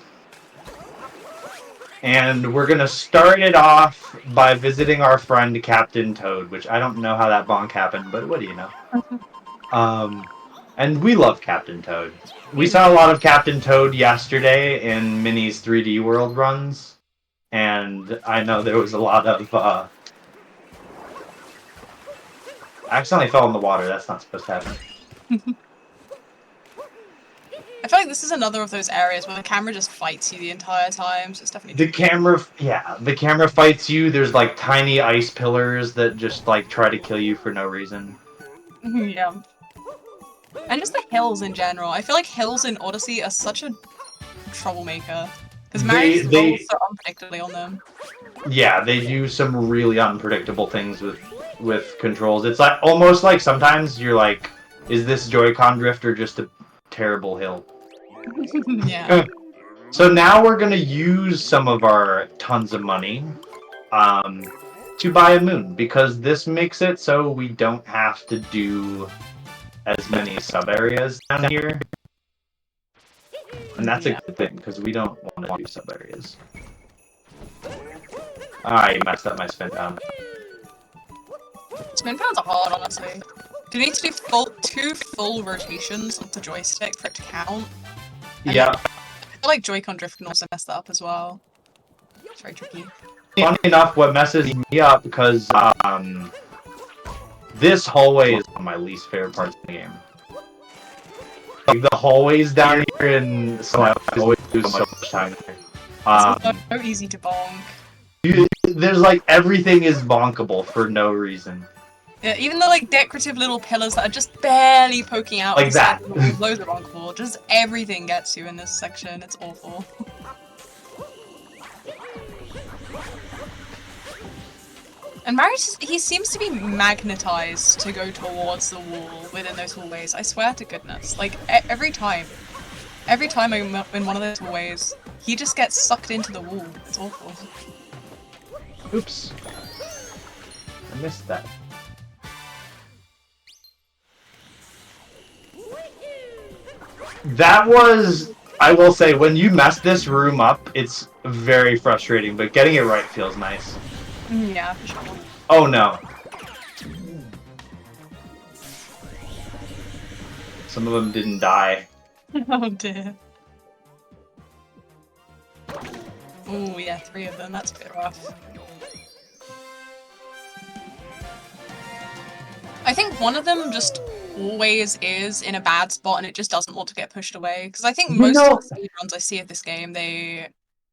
And we're gonna start it off by visiting our friend Captain Toad, which I don't know how that bonk happened, but what do you know? And we love Captain Toad. We saw a lot of Captain Toad yesterday in Minnie's 3D World runs, and I know there was a lot of, I accidentally fell in the water, that's not supposed to happen. I feel like this is another of those areas where the camera just fights you the entire time, so it's definitely The camera fights you. There's like tiny ice pillars that just like try to kill you for no reason. yeah. And just the hills in general. I feel like hills in Odyssey are such a troublemaker. Because Mario's rolls so unpredictably on them. Yeah, they do some really unpredictable things with with controls. It's like almost like sometimes you're like, is this Joy-Con drift or just a terrible hill? Yeah. So now we're gonna use some of our tons of money to buy a moon, because this makes it so we don't have to do as many sub areas down here. And that's a good thing, because we don't want to do sub areas. I messed up my spin down. Spin pounds are hard, honestly. Do you need to do two full rotations of the joystick for it to count? And Yeah. I feel like Joy-Con drift can also mess that up as well. It's very tricky. Funny enough, what messes me up, because this hallway is one of my least favorite parts of the game. Like, the hallways down here in Snow, I always lose so much time there. It's so easy to bonk. There's like, everything is bonkable for no reason. Yeah, even the like decorative little pillars that are just barely poking out Like the side that. of the wall, those are bonkable. Just everything gets you in this section. It's awful. And Marius, he seems to be magnetized to go towards the wall within those hallways. I swear to goodness. Like, every time I'm in one of those hallways, he just gets sucked into the wall. It's awful. Oops. I missed that. That was, I will say, when you mess this room up, it's very frustrating, but getting it right feels nice. Yeah, for sure. Oh no. Some of them didn't die. Oh dear. Oh yeah, 3 of them. That's a bit rough. I think one of them just always is in a bad spot and it just doesn't want to get pushed away. Because I think most of the speedruns I see of this game, they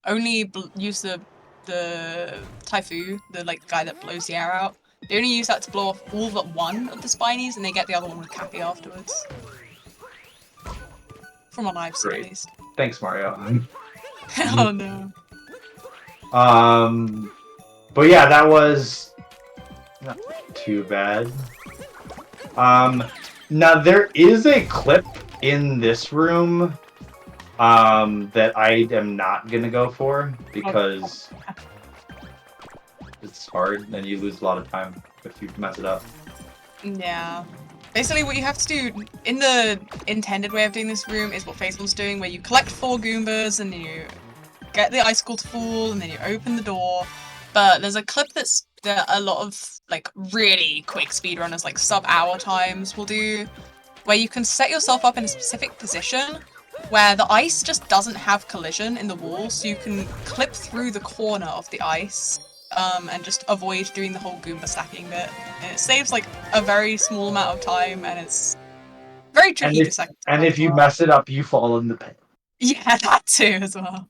only use the Taifu, the like guy that blows the air out. They only use that to blow off all but one of the spinies, and they get the other one with Cappy afterwards. From what I've seen, at least. Thanks, Mario. Oh no. But yeah, that was not too bad. Now there is a clip in this room that I am not gonna go for because it's hard and you lose a lot of time if you mess it up. Yeah. Basically what you have to do in the intended way of doing this room is what Phazon's doing, where you collect 4 Goombas and you get the icicle to fall and then you open the door. But there's a clip that a lot of like really quick speedrunners, like sub-hour times, will do, where you can set yourself up in a specific position where the ice just doesn't have collision in the wall, so you can clip through the corner of the ice and just avoid doing the whole Goomba stacking bit. And it saves like a very small amount of time, and it's very tricky to stack. And if you mess it up, you fall in the pit. Yeah, that too as well.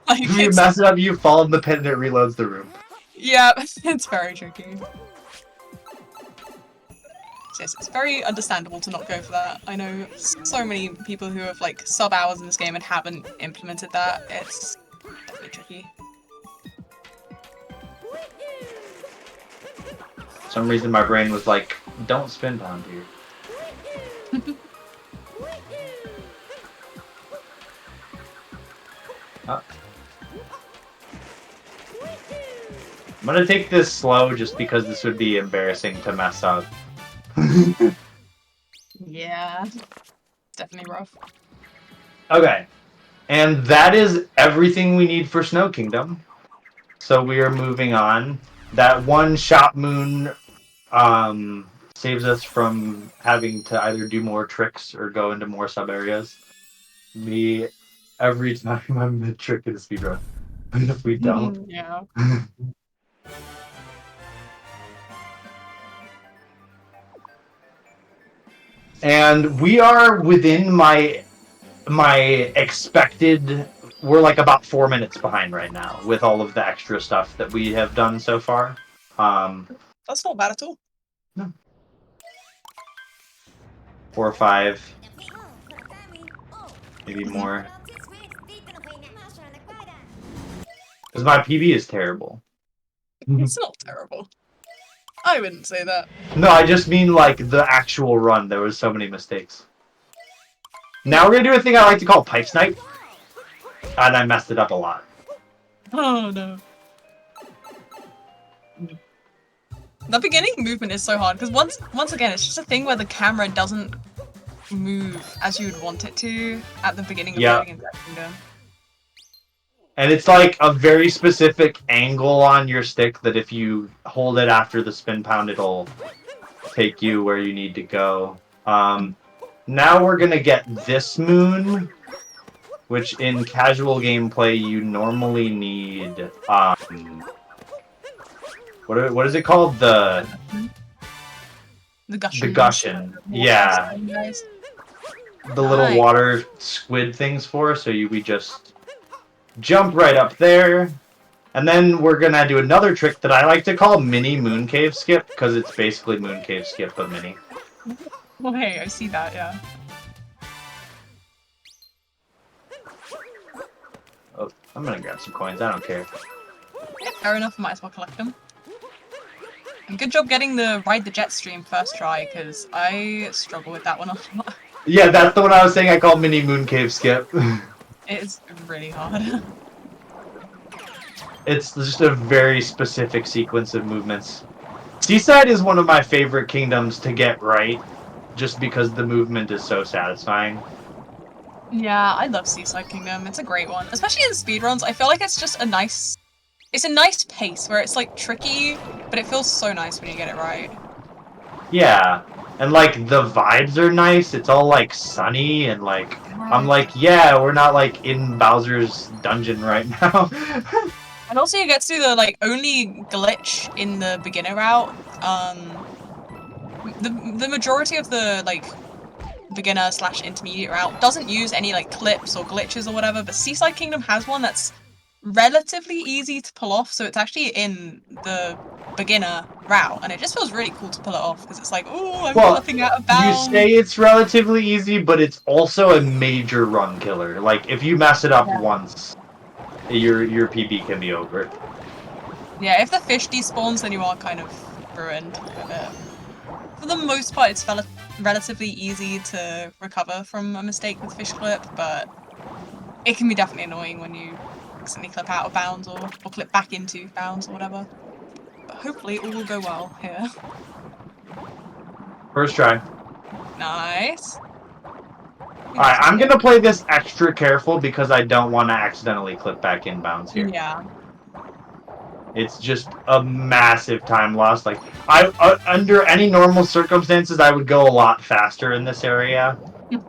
Like, if you mess it up, you fall in the pit and it reloads the room. Yeah, it's very tricky. Yes, it's very understandable to not go for that. I know so many people who have like sub-hours in this game and haven't implemented that. It's definitely tricky. For some reason my brain was like, don't spin pound here. Oh. I'm gonna take this slow just because this would be embarrassing to mess up. Yeah, it's definitely rough. Okay, and that is everything we need for Snow Kingdom. So we are moving on. That one shot moon saves us from having to either do more tricks or go into more sub areas. Me, every time I'm mid-trick in a speedrun. And if we don't. Yeah. And we are within my expected. We're like about 4 minutes behind right now with all of the extra stuff that we have done so far. That's not bad at all. No. 4 or 5, maybe more. Because my PB is terrible. It's not terrible. I wouldn't say that. No, I just mean like the actual run. There was so many mistakes. Now we're gonna do a thing I like to call pipe snipe, and I messed it up a lot. Oh no. The beginning movement is so hard because once again it's just a thing where the camera doesn't move as you would want it to at the beginning of loading into that kingdom. And it's like a very specific angle on your stick that if you hold it after the spin pound, it'll take you where you need to go. Now we're gonna get this moon, which in casual gameplay you normally need. What is it called? The Gushin. The Gushin. Yeah. Guys. The little water squid things for. So we just jump right up there. And then we're gonna do another trick that I like to call mini moon cave skip, because it's basically moon cave skip but mini. Well, hey, I see that, yeah. Oh, I'm gonna grab some coins, I don't care. Yeah, fair enough, might as well collect them. And good job getting the ride the jet stream first try, because I struggle with that one a lot. Yeah, that's the one I was saying I call mini moon cave skip. It's really hard. It's just a very specific sequence of movements. Seaside is one of my favorite kingdoms to get right, just because the movement is so satisfying. Yeah, I love Seaside Kingdom. It's a great one. Especially in speedruns, I feel like it's just a nice... It's a nice pace where it's, like, tricky, but it feels so nice when you get it right. Yeah, and, like, the vibes are nice. It's all, like, sunny, and, like, I'm like, yeah, we're not, like, in Bowser's dungeon right now. And also you get to the, like, only glitch in the beginner route. The majority of the, like, beginner / intermediate route doesn't use any, like, clips or glitches or whatever, but Seaside Kingdom has one that's relatively easy to pull off, so it's actually in the beginner route, and it just feels really cool to pull it off, because it's like, oh, I'm flipping out of bounds. You say it's relatively easy, but it's also a major run killer. Like, if you mess it up once, your PB can be over. Yeah, if the fish despawns, then you are kind of ruined. For the most part, it's relatively easy to recover from a mistake with fish clip, but it can be definitely annoying when you accidentally clip out of bounds or clip back into bounds or whatever. But hopefully all will go well here. First try. Nice. Alright, I'm gonna play this extra careful because I don't want to accidentally clip back in bounds here. Yeah. It's just a massive time loss. Like, under any normal circumstances, I would go a lot faster in this area.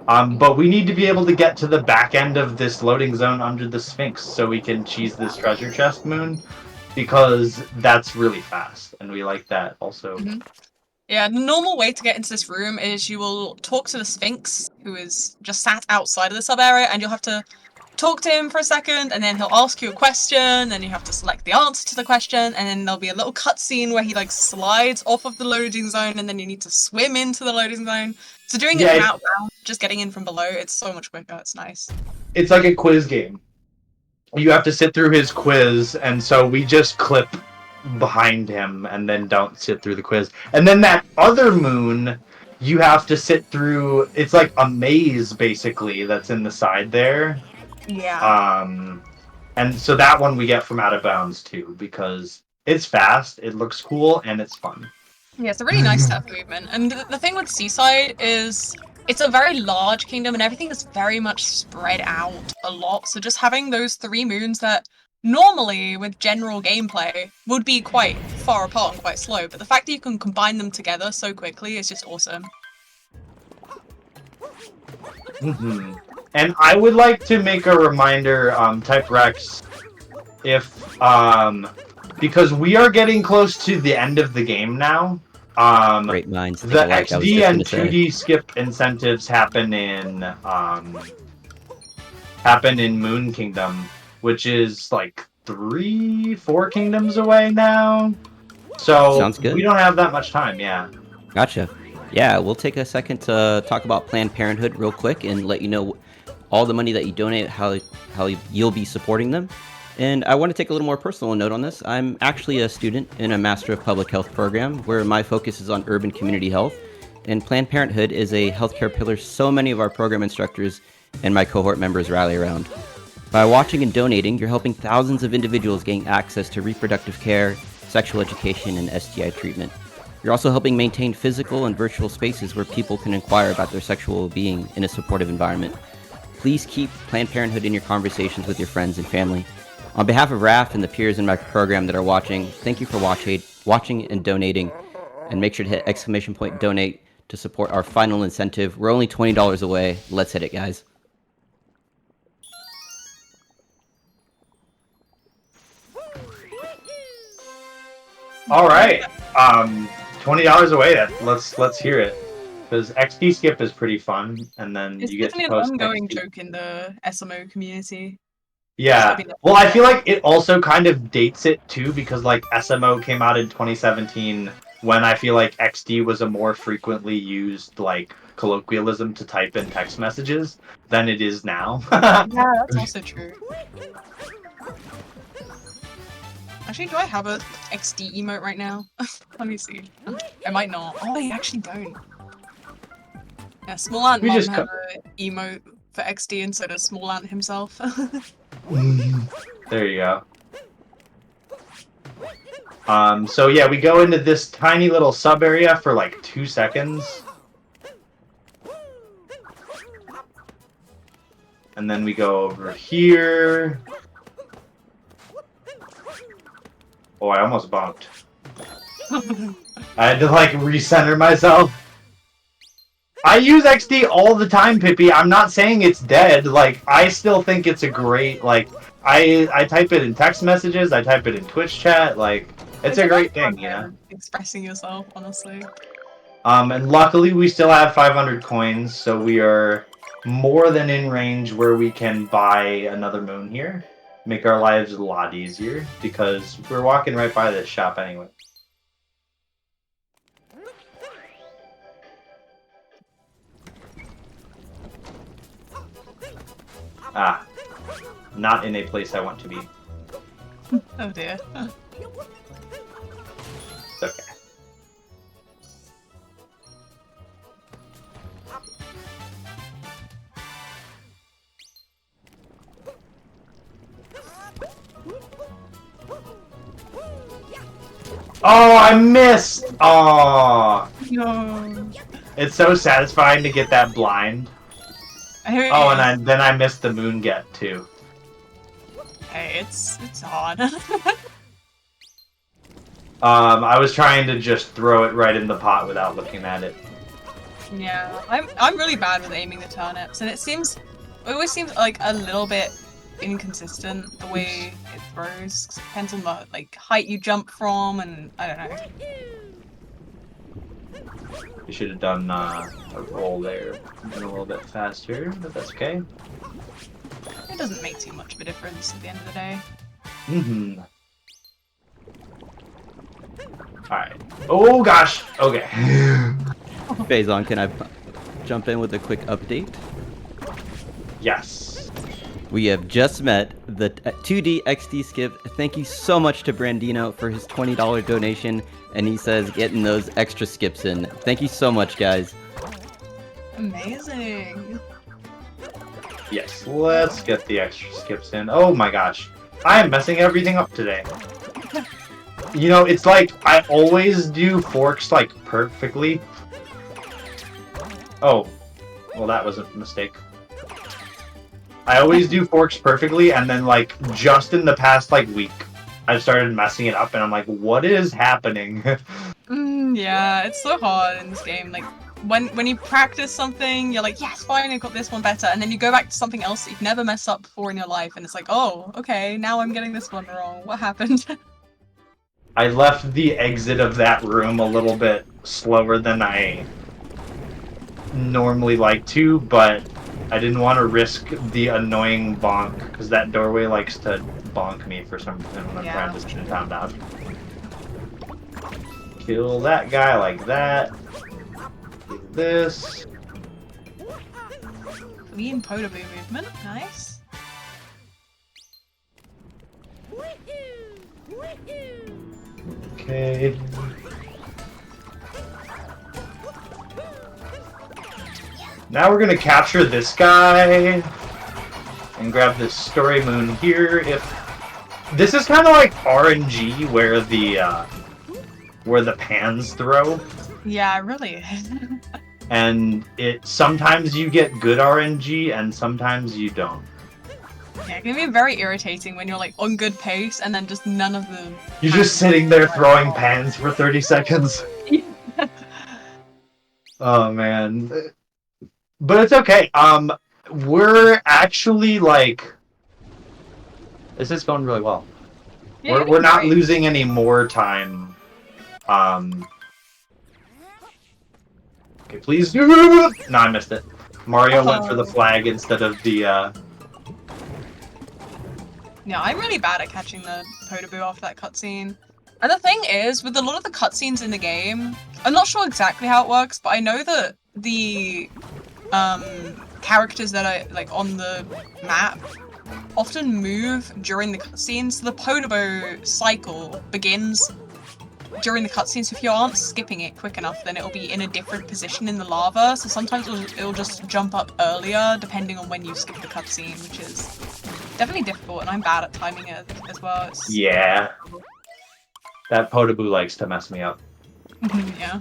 But we need to be able to get to the back end of this loading zone under the Sphinx so we can cheese this treasure chest moon, because that's really fast, and we like that also. Mm-hmm. Yeah, the normal way to get into this room is you will talk to the Sphinx, who is just sat outside of the sub-area, and you'll have to talk to him for a second, and then he'll ask you a question, then you have to select the answer to the question, and then there'll be a little cutscene where he, like, slides off of the loading zone, and then you need to swim into the loading zone. So doing it from outbound, just getting in from below, it's so much quicker, it's nice. It's like a quiz game. You have to sit through his quiz, and so we just clip behind him and then don't sit through the quiz. And then that other moon, you have to sit through, it's like a maze, basically, that's in the side there. Yeah. And so that one we get from Out of Bounds too, because it's fast, it looks cool, and it's fun. Yeah, it's a really nice stealth movement. And the thing with Seaside is it's a very large kingdom and everything is very much spread out a lot. So just having those 3 moons that normally with general gameplay would be quite far apart and quite slow, but the fact that you can combine them together so quickly is just awesome. Mm-hmm. And I would like to make a reminder, Type Rex, if, because we are getting close to the end of the game now. Great minds. The XD and 2D skip incentives happen in Moon Kingdom, which is like 3-4 kingdoms away now. So sounds good. We don't have that much time, yeah. Gotcha. Yeah, we'll take a second to talk about Planned Parenthood real quick and let you know all the money that you donate, how you'll be supporting them. And I want to take a little more personal note on this. I'm actually a student in a Master of Public Health program where my focus is on urban community health. And Planned Parenthood is a healthcare pillar so many of our program instructors and my cohort members rally around. By watching and donating, you're helping thousands of individuals gain access to reproductive care, sexual education, and STI treatment. You're also helping maintain physical and virtual spaces where people can inquire about their sexual well-being in a supportive environment. Please keep Planned Parenthood in your conversations with your friends and family. On behalf of RAF and the peers in my program that are watching, thank you for watching and donating. And make sure to hit ! Donate to support our final incentive. We're only $20 away. Let's hit it, guys. All right. $20 away. Let's hear it. Because XD skip is pretty fun, and then It's you get to definitely an post ongoing XD. joke in the SMO community. Yeah. Well, I feel like it also kind of dates it too, because like SMO came out in 2017 when I feel like XD was a more frequently used like colloquialism to type in text messages than it is now. Yeah, that's also true. Actually, do I have a XD emote right now? Let me see. I might not. Oh, I actually don't. Yeah, Small Ant We Mom just had an emote for XD, and so does Small Ant himself. There you go. So yeah, we go into this tiny little sub area for like 2 seconds. And then we go over here. Oh, I almost bumped. I had to like recenter myself. I use XD all the time, Pippi. I'm not saying it's dead. Like, I still think it's a great, like, I type it in text messages, I type it in Twitch chat, like, it's a great thing, you know? Expressing yourself, honestly. And luckily we still have 500 coins, so we are more than in range where we can buy another moon here. Make our lives a lot easier, because we're walking right by this shop anyway. Ah, not in a place I want to be. Oh dear. It's okay. Oh, I missed! Oh, No. it's so satisfying to get that blind. Oh, and then I missed the moon get too. Hey, it's hard. I was trying to just throw it right in the pot without looking at it. Yeah, I'm really bad with aiming the turnips, and it always seems like a little bit inconsistent the way it throws. Depends on the like height you jump from, and I don't know. We should have done a roll there, been a little bit faster, but that's okay. It doesn't make too much of a difference at the end of the day. Mm-hmm. Alright. Oh gosh! Okay. Phazon, can I jump in with a quick update? Yes. We have just met the 2D XD skip. Thank you so much to Brandino for his $20 donation, and he says getting those extra skips in. Thank you so much, guys. Amazing. Yes, let's get the extra skips in. Oh my gosh. I am messing everything up today. You know, it's like I always do forks like perfectly. Oh, well that was a mistake. I always do forks perfectly, and then like just in the past like week, I've started messing it up, and I'm like, what is happening? Yeah, it's so hard in this game. Like when you practice something, you're like, yes, fine, I got this one better, and then you go back to something else that you've never messed up before in your life, and it's like, oh, okay, now I'm getting this one wrong. What happened? I left the exit of that room a little bit slower than I normally like to, but I didn't want to risk the annoying bonk, because that doorway likes to bonk me for some reason when I'm trying to spin down out. Kill that guy like that. Do this. Clean Podoboo movement, nice. Okay. Now we're gonna capture this guy and grab this story moon here. If this is kind of like RNG, where the pans throw, Yeah, it really is. and sometimes you get good RNG and sometimes you don't. Yeah, it can be very irritating when you're like on good pace and then just none of the. You're just sitting there throwing pans for 30 seconds. Oh man. But it's okay. We're actually like, this is going really well. Yeah, We're not great. losing any more time. Okay, please. No, I missed it. Mario went for the flag instead of the. Yeah, I'm really bad at catching the Podoboo after that cutscene. And the thing is, with a lot of the cutscenes in the game, I'm not sure exactly how it works, but I know that the characters that are like on the map often move during the cutscenes. So the Podoboo cycle begins during the cutscene, so if you aren't skipping it quick enough, then it'll be in a different position in the lava. So sometimes it'll just jump up earlier, depending on when you skip the cutscene, which is definitely difficult, and I'm bad at timing it as well. Yeah. That Podoboo likes to mess me up. Yeah.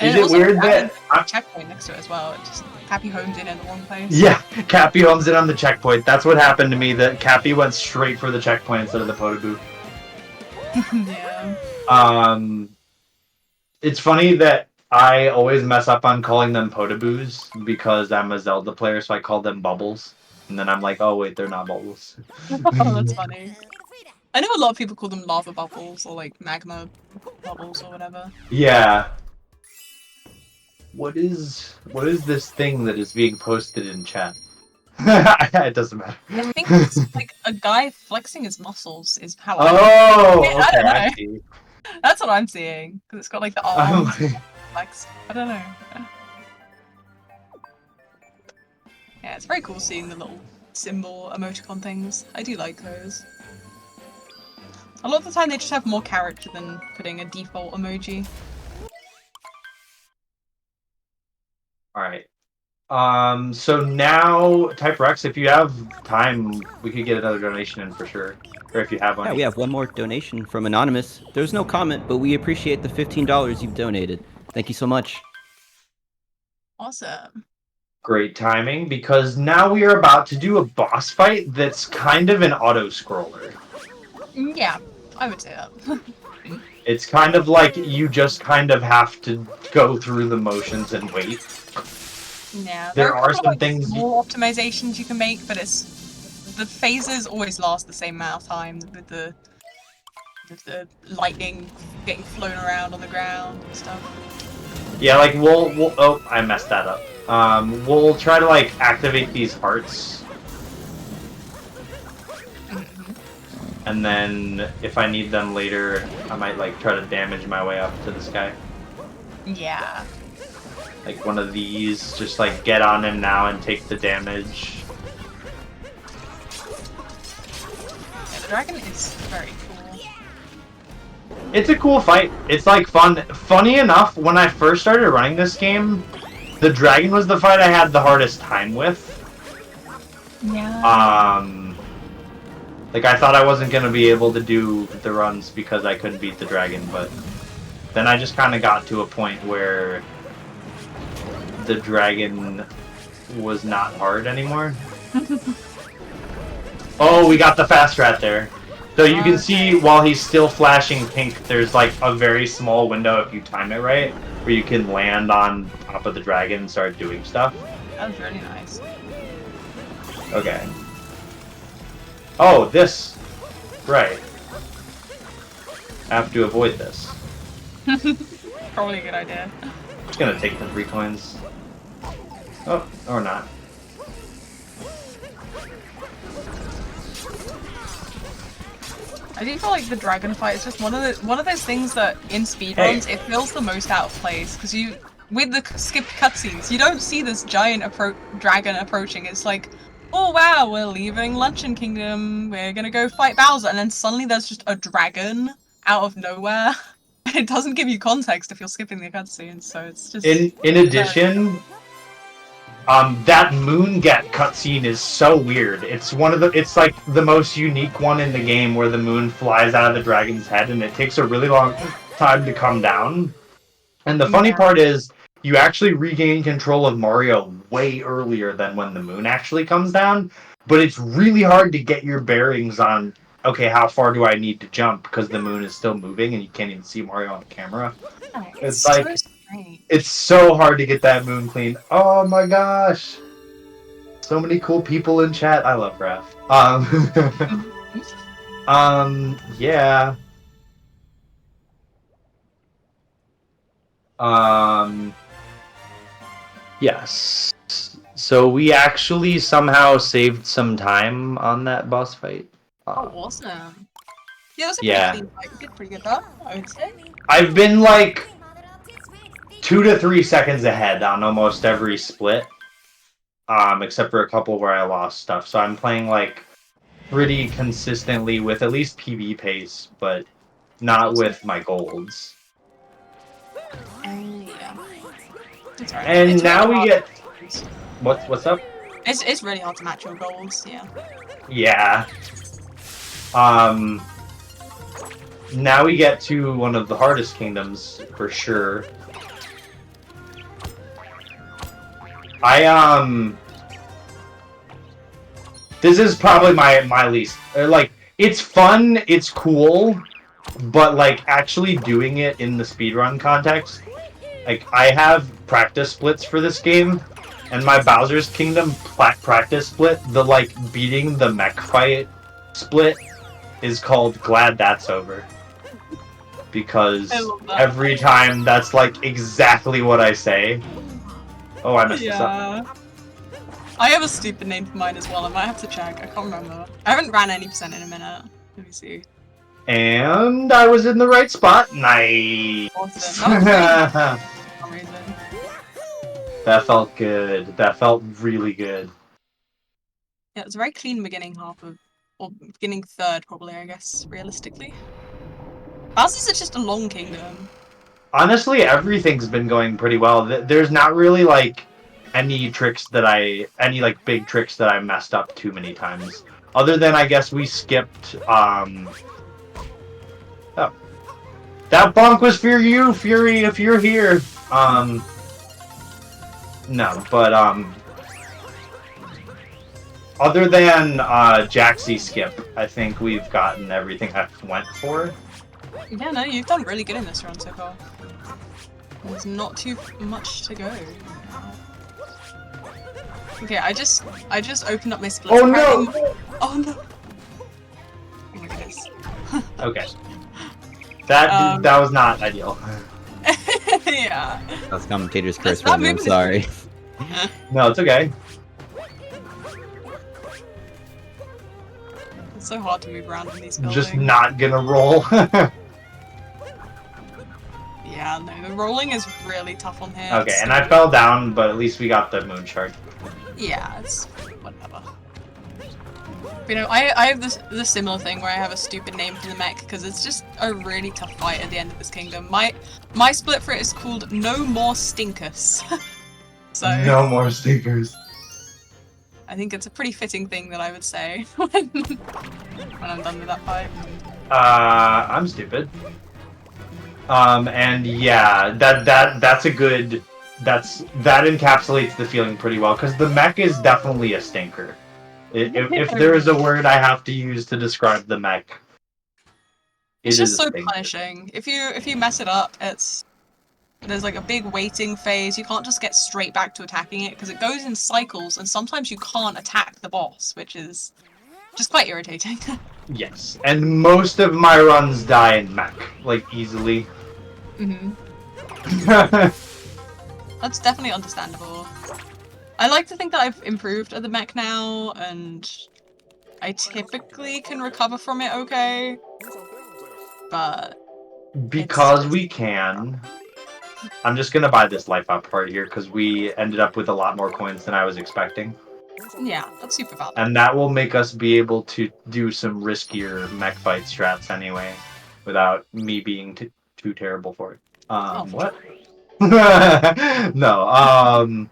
Is it weird that a checkpoint next to it as well? It just Cappy homed in the wrong place. Yeah, Cappy homes in on the checkpoint. That's what happened to me. That Cappy went straight for the checkpoint instead of the Podoboo. Yeah. It's funny that I always mess up on calling them Podoboos because I'm a Zelda player, so I call them Bubbles, and then I'm like, oh wait, they're not Bubbles. Oh, that's funny. I know a lot of people call them lava bubbles or like magma bubbles or whatever. Yeah. What is this thing that is being posted in chat? It doesn't matter. I think it's like a guy flexing his muscles is how Oh, I okay, don't know. I see. That's what I'm seeing. Because it's got like the arms flexed. I don't know. Yeah, it's very cool seeing the little symbol emoticon things. I do like those. A lot of the time they just have more character than putting a default emoji. Alright. So now, Type Rex, if you have time, we could get another donation in for sure. Or if you have one. Yeah, we have one more donation from Anonymous. There's no comment, but we appreciate the $15 you've donated. Thank you so much. Awesome. Great timing, because now we are about to do a boss fight that's kind of an auto-scroller. Yeah, I would say that. It's kind of like you just kind of have to go through the motions and wait. Yeah, There are some things. Small optimizations you can make, but the phases always last the same amount of time with the lightning getting flown around on the ground and stuff. Yeah, like we'll oh, I messed that up. We'll try to like activate these hearts. And then if I need them later, I might like try to damage my way up to this guy. Yeah. Like one of these, just like get on him now and take the damage. Yeah, the dragon is very cool. It's a cool fight. It's like fun. Funny enough, when I first started running this game, the dragon was the fight I had the hardest time with. Yeah. Like I thought I wasn't gonna be able to do the runs because I couldn't beat the dragon, but then I just kind of got to a point where the dragon was not hard anymore. Oh, we got the fast rat there. So you can see while he's still flashing pink, there's like a very small window if you time it right, where you can land on top of the dragon and start doing stuff. That was really nice. Okay. Oh, this. Right. I have to avoid this. Probably a good idea. Just gonna take the 3 coins. Oh, or not. I do feel like the dragon fight is just one of those things that in speedruns it feels the most out of place because with the skipped cutscenes you don't see this giant dragon approaching. It's like oh wow, we're leaving Luncheon Kingdom. We're gonna go fight Bowser, and then suddenly there's just a dragon out of nowhere. It doesn't give you context if you're skipping the cutscenes, so it's just. In addition, that Moonget cutscene is so weird. It's it's like the most unique one in the game, where the moon flies out of the dragon's head, and it takes a really long time to come down. And the funny part is, you actually regain control of Mario way earlier than when the moon actually comes down. But it's really hard to get your bearings on, okay, how far do I need to jump, because the moon is still moving and you can't even see Mario on camera. It's like, so strange. it's so hard to get that moon clean. Oh my gosh. So many cool people in chat. I love RAF. Yeah. Yes. So we actually somehow saved some time on that boss fight. Oh, awesome. Yeah, it was a Yeah. pretty clean fight. We did pretty good though, I would say. I've been like 2 to 3 seconds ahead on almost every split. Except for a couple where I lost stuff. So I'm playing like pretty consistently with at least PB pace, but not with my golds. Yeah. It's alright. And It's now really we hard. get what's up? It's really hard to match your goals, yeah. Yeah. Now we get to one of the hardest kingdoms for sure. This is probably my least. Like, it's fun, it's cool, but like actually doing it in the speedrun context, like I have practice splits for this game, and my Bowser's Kingdom practice split, the like beating the mech fight split, is called Glad That's Over. Because every time that's like exactly what I say. Oh, I messed this up. I have a stupid name for mine as well. I might have to check. I can't remember. I haven't ran any % in a minute. Let me see. And I was in the right spot. Nice. Awesome. That was for some reason. That felt good. That felt really good. Yeah, it was a very clean beginning half of, or beginning third probably, I guess, realistically. Bowser's is just a long kingdom. Honestly, everything's been going pretty well. There's not really like any tricks that any like big tricks that I messed up too many times. Other than I guess we skipped oh. That bonk was for you, Fury, if you're here. No, but other than Jaxie skip, I think we've gotten everything I went for. Yeah, no, you've done really good in this run so far. There's not too much to go. Okay, I just opened up my split. Oh no! Oh no! Oh my goodness. Okay. That was not ideal. Yeah. That's commentator's curse Stop for me, I'm moving sorry. No, it's okay. It's so hard to move around in these buildings. Just not gonna roll. Yeah, no, the rolling is really tough on here. Okay, and I fell down, but at least we got the moon shard. Yeah, it's whatever. You know, I have this similar thing where I have a stupid name for the mech because it's just a really tough fight at the end of this kingdom. My split for it is called No More Stinkers. So No more stickers. I think it's a pretty fitting thing that I would say when I'm done with that fight. I'm stupid. And yeah, that's a good. That encapsulates the feeling pretty well because the mech is definitely a stinker. If there is a word I have to use to describe the mech, It's just so punishing. If you mess it up, there's like a big waiting phase. You can't just get straight back to attacking it because it goes in cycles, and sometimes you can't attack the boss, which is just quite irritating. Yes, and most of my runs die in mech, like easily. Mhm. That's definitely understandable. I like to think that I've improved at the mech now, and I typically can recover from it okay. But because we can. I'm just gonna buy this life up part here because we ended up with a lot more coins than I was expecting. Yeah, that's super valid. And that will make us be able to do some riskier mech fight strats anyway, without me being too terrible for it. What? No,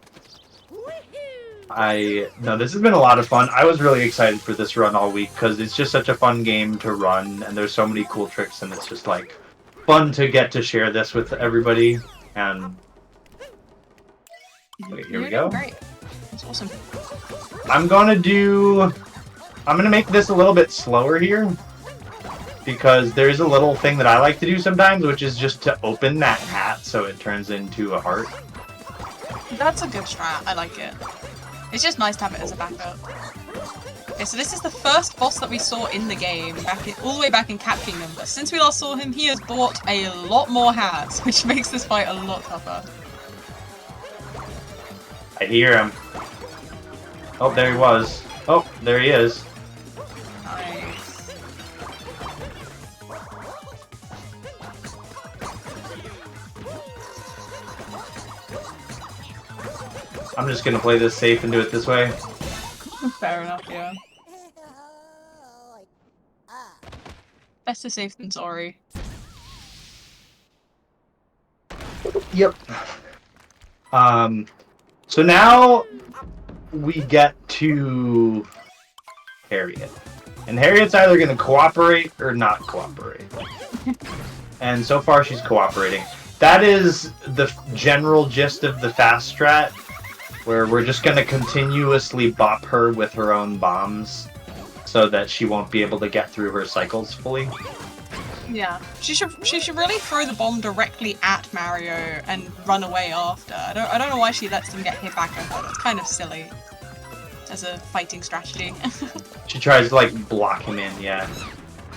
no, this has been a lot of fun. I was really excited for this run all week because it's just such a fun game to run, and there's so many cool tricks, and it's just like fun to get to share this with everybody. And okay, here we go. Great. That's awesome. I'm gonna make this a little bit slower here because there's a little thing that I like to do sometimes, which is just to open that hat so it turns into a heart. That's a good strat. I like it. It's just nice to have it as a backup. Okay, so this is the first boss that we saw in the game, all the way back in Cat Kingdom, but since we last saw him, he has bought a lot more hats, which makes this fight a lot tougher. I hear him. Oh, there he was. Oh, there he is. Nice. I'm just gonna play this safe and do it this way. Fair enough, yeah. Better safe than sorry. Yep. So now we get to Harriet. And Harriet's either going to cooperate or not cooperate. And so far she's cooperating. That is the general gist of the fast strat, where we're just going to continuously bop her with her own bombs so that she won't be able to get through her cycles fully. Yeah, she should really throw the bomb directly at Mario and run away after. I don't know why she lets them get hit back at her. That's kind of silly as a fighting strategy. She tries to like block him in, yeah.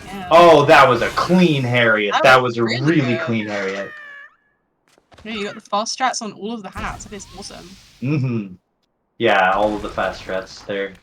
Yeah. Oh, that was a clean Harriet. That was a really really good. clean Harriet. Yeah, you got the fast strats on all of the hats. That is awesome. Mm-hmm. Yeah, all of the fast strats there.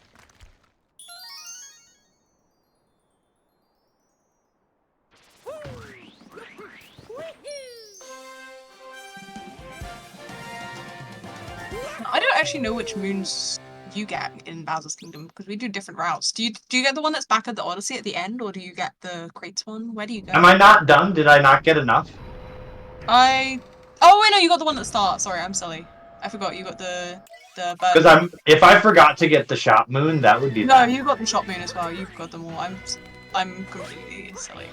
I don't actually know which moons you get in Bowser's Kingdom because we do different routes. Do you get the one that's back at the Odyssey at the end, or do you get the crates one? Where do you go? Am I not done? Did I not get enough? Oh wait, no, you got the one that starts. Sorry, I'm silly. I forgot you got the bird. Because if I forgot to get the shop moon, that would be No, bad. you got the shop moon as well. You've got them all. I'm completely silly.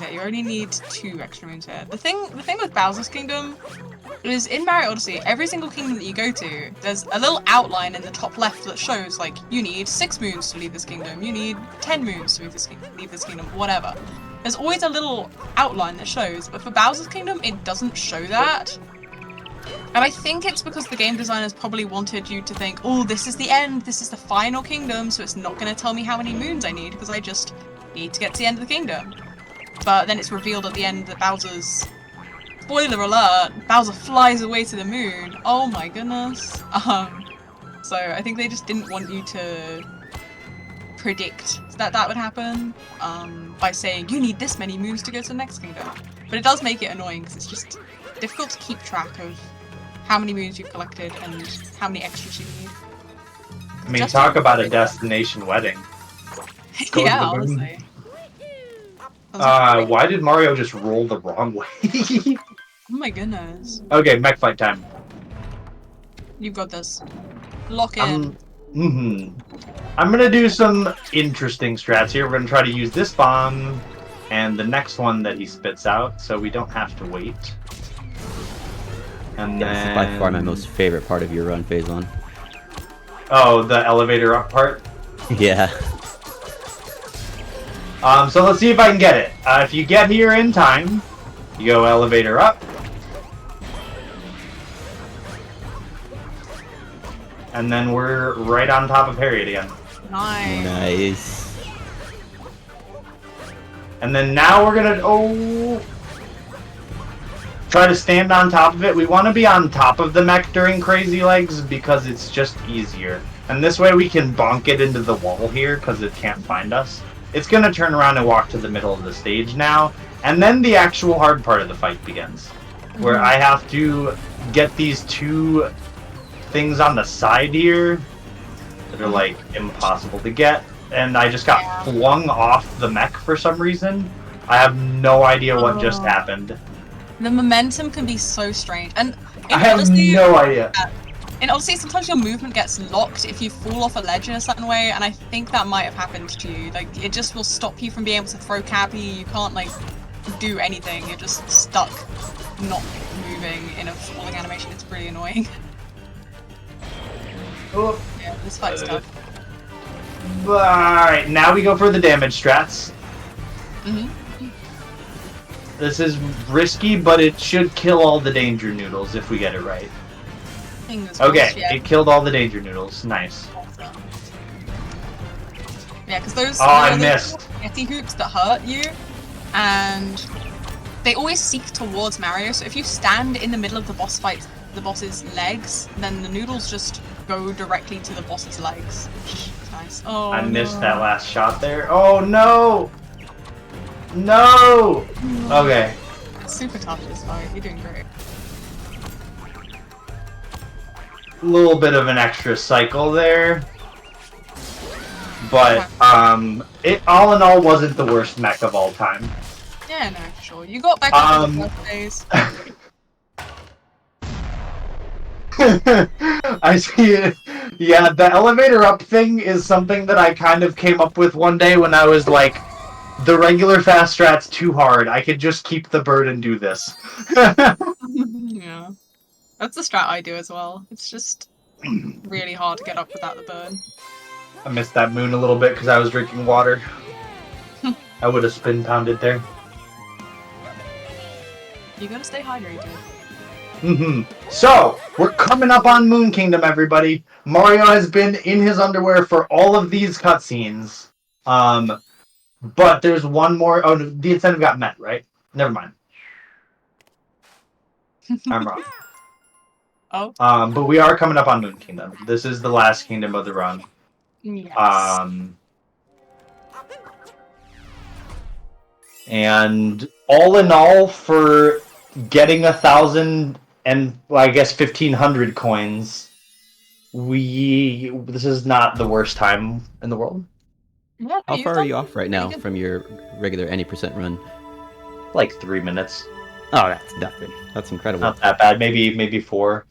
Yeah, you only need 2 extra moons here. The thing with Bowser's Kingdom is in Mario Odyssey, every single kingdom that you go to, there's a little outline in the top left that shows like you need 6 moons to leave this kingdom, you need 10 moons to leave this kingdom, whatever. There's always a little outline that shows, but for Bowser's Kingdom, it doesn't show that. And I think it's because the game designers probably wanted you to think, oh, this is the end, this is the final kingdom, so it's not going to tell me how many moons I need, because I just need to get to the end of the kingdom. But then it's revealed at the end that Bowser's... Spoiler alert! Bowser flies away to the moon! Oh my goodness! So I think they just didn't want you to predict that would happen, by saying, you need this many moons to go to the next kingdom. But it does make it annoying, because it's just difficult to keep track of how many moons you've collected and how many extras you need. I mean, talk about a destination wedding. Go to Yeah, the moon. honestly. Why did Mario just roll the wrong way? Oh my goodness. Okay, mech fight time. You've got this. Lock in. I'm gonna do some interesting strats here. We're gonna try to use this bomb and the next one that he spits out, so we don't have to wait. And This is by far my most favorite part of your run, Phazon. Oh, the elevator up part? Yeah. So let's see if I can get it. If you get here in time, you go elevator up. And then we're right on top of Harriet again. Nice. Nice. And then now we're gonna, try to stand on top of it. We want to be on top of the mech during Crazy Legs because it's just easier. And this way we can bonk it into the wall here because it can't find us. It's gonna turn around and walk to the middle of the stage now, and then the actual hard part of the fight begins. where I have to get these 2 things on the side here that are like impossible to get, and I just got flung off the mech for some reason. I have no idea what just happened. The momentum can be so strange, and I have no idea. In Odyssey, sometimes your movement gets locked if you fall off a ledge in a certain way, and I think that might have happened to you. Like, it just will stop you from being able to throw cappy. You can't like do anything. You're just stuck, not moving in a falling animation. It's pretty annoying. Oh. Yeah, this fight's tough. Alright, now we go for the damage strats. This is risky, but it should kill all the danger noodles if we get it right. Okay, it killed all the danger noodles. Nice. Yeah, because those I missed. Yeti hoops that hurt you, and they always seek towards Mario. So if you stand in the middle of the boss fight, the boss's legs, then the noodles just go directly to the boss's legs. Nice. Oh, I missed that last shot there. Oh no! No! Okay. It's super tough this fight. You're doing great. A little bit of an extra cycle there. But, it all in all wasn't the worst mech of all time. Yeah, no, for sure. You got back up in the first days. I see it. Yeah, the elevator up thing is something that I kind of came up with one day when I was like, the regular fast strat's too hard. I could just keep the bird and do this. Yeah. That's the strat I do as well. It's just really hard to get up without the bird. I missed that moon a little bit because I was drinking water. I would have spin pounded there. You gotta stay hydrated. So, we're coming up on Moon Kingdom, everybody. Mario has been in his underwear for all of these cutscenes. But there's one more. Oh, the incentive got met, right? Never mind. I'm wrong. Oh. But we are coming up on Moon Kingdom. This is the last kingdom of the run. Yes. And all in all, for getting 1,000 and well, I guess 1,500 coins, this is not the worst time in the world. Yeah, How far are you off right now from your regular any percent run? Like 3 minutes. Oh, that's nothing. That's incredible. Not that bad. Maybe 4.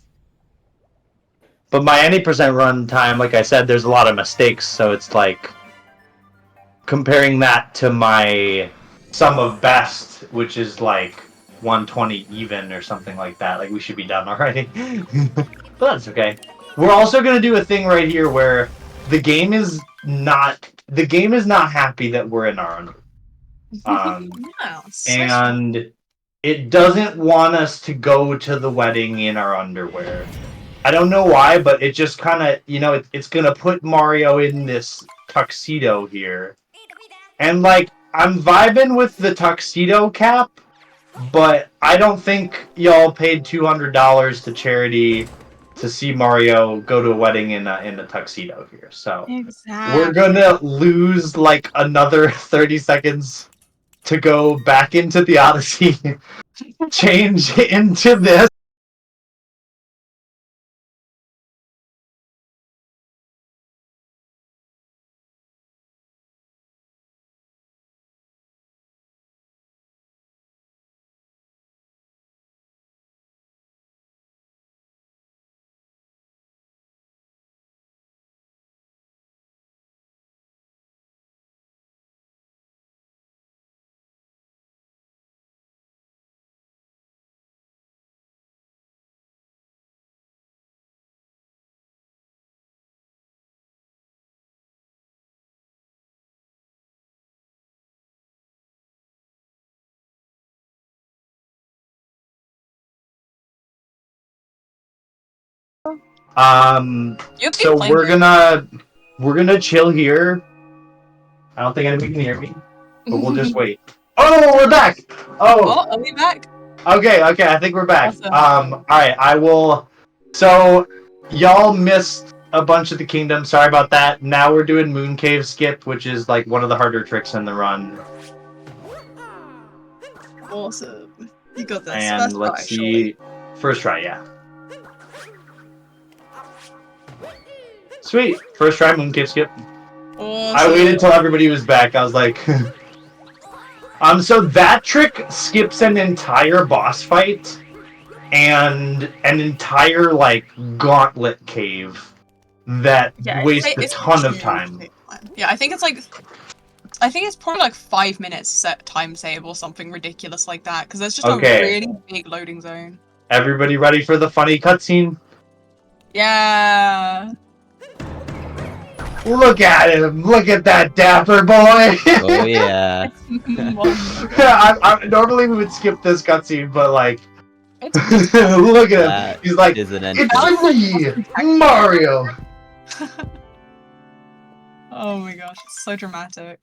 But my any percent run time, like I said, there's a lot of mistakes, so it's like comparing that to my sum of best, which is like 120 even or something like that. Like we should be done already. But that's okay. We're also gonna do a thing right here where the game is not happy that we're in our underwear. And it doesn't want us to go to the wedding in our underwear. I don't know why, but it just kind of, it's gonna put Mario in this tuxedo here. And like, I'm vibing with the tuxedo cap, but I don't think y'all paid $200 to charity to see Mario go to a wedding in a tuxedo here. So we're gonna lose like another 30 seconds to go back into the Odyssey, change into this. So we're gonna chill here. I don't think anybody can hear me, but we'll just wait. Oh, we're back! Oh, are we back? Okay, I think we're back. Awesome. Alright, I will... So, y'all missed a bunch of the kingdom. Sorry about that. Now we're doing Moon Cave Skip, which is like one of the harder tricks in the run. Awesome. You got this. And First let's try, see. surely. First try, yeah. Sweet. First try, mooncave skip. Awesome. I waited till everybody was back. I was like, so that trick skips an entire boss fight and an entire like gauntlet cave that wastes a it's ton of huge time. Yeah, I think it's probably like 5 minutes set time save or something ridiculous like that because there's just a really big loading zone. Everybody ready for the funny cutscene? Yeah. Look at him! Look at that dapper boy! Oh yeah. Normally we would skip this cutscene, but like, It's look at him. That He's like, is an it's me, Mario. Oh my gosh, it's so dramatic.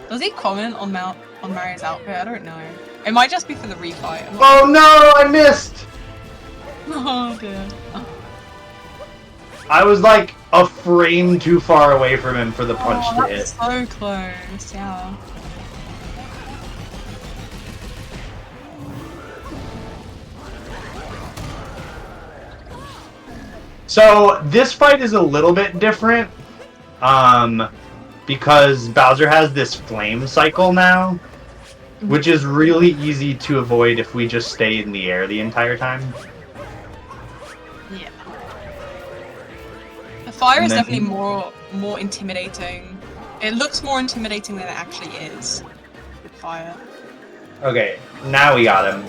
Does he comment on Mario's outfit? I don't know. It might just be for the refight. Oh no, I missed! Oh dear. I was like a frame too far away from him for the punch to hit. That's so close, yeah. So this fight is a little bit different, because Bowser has this flame cycle now, which is really easy to avoid if we just stay in the air the entire time. Yeah. The fire is definitely more intimidating. It looks more intimidating than it actually is with fire. Okay, now we got him.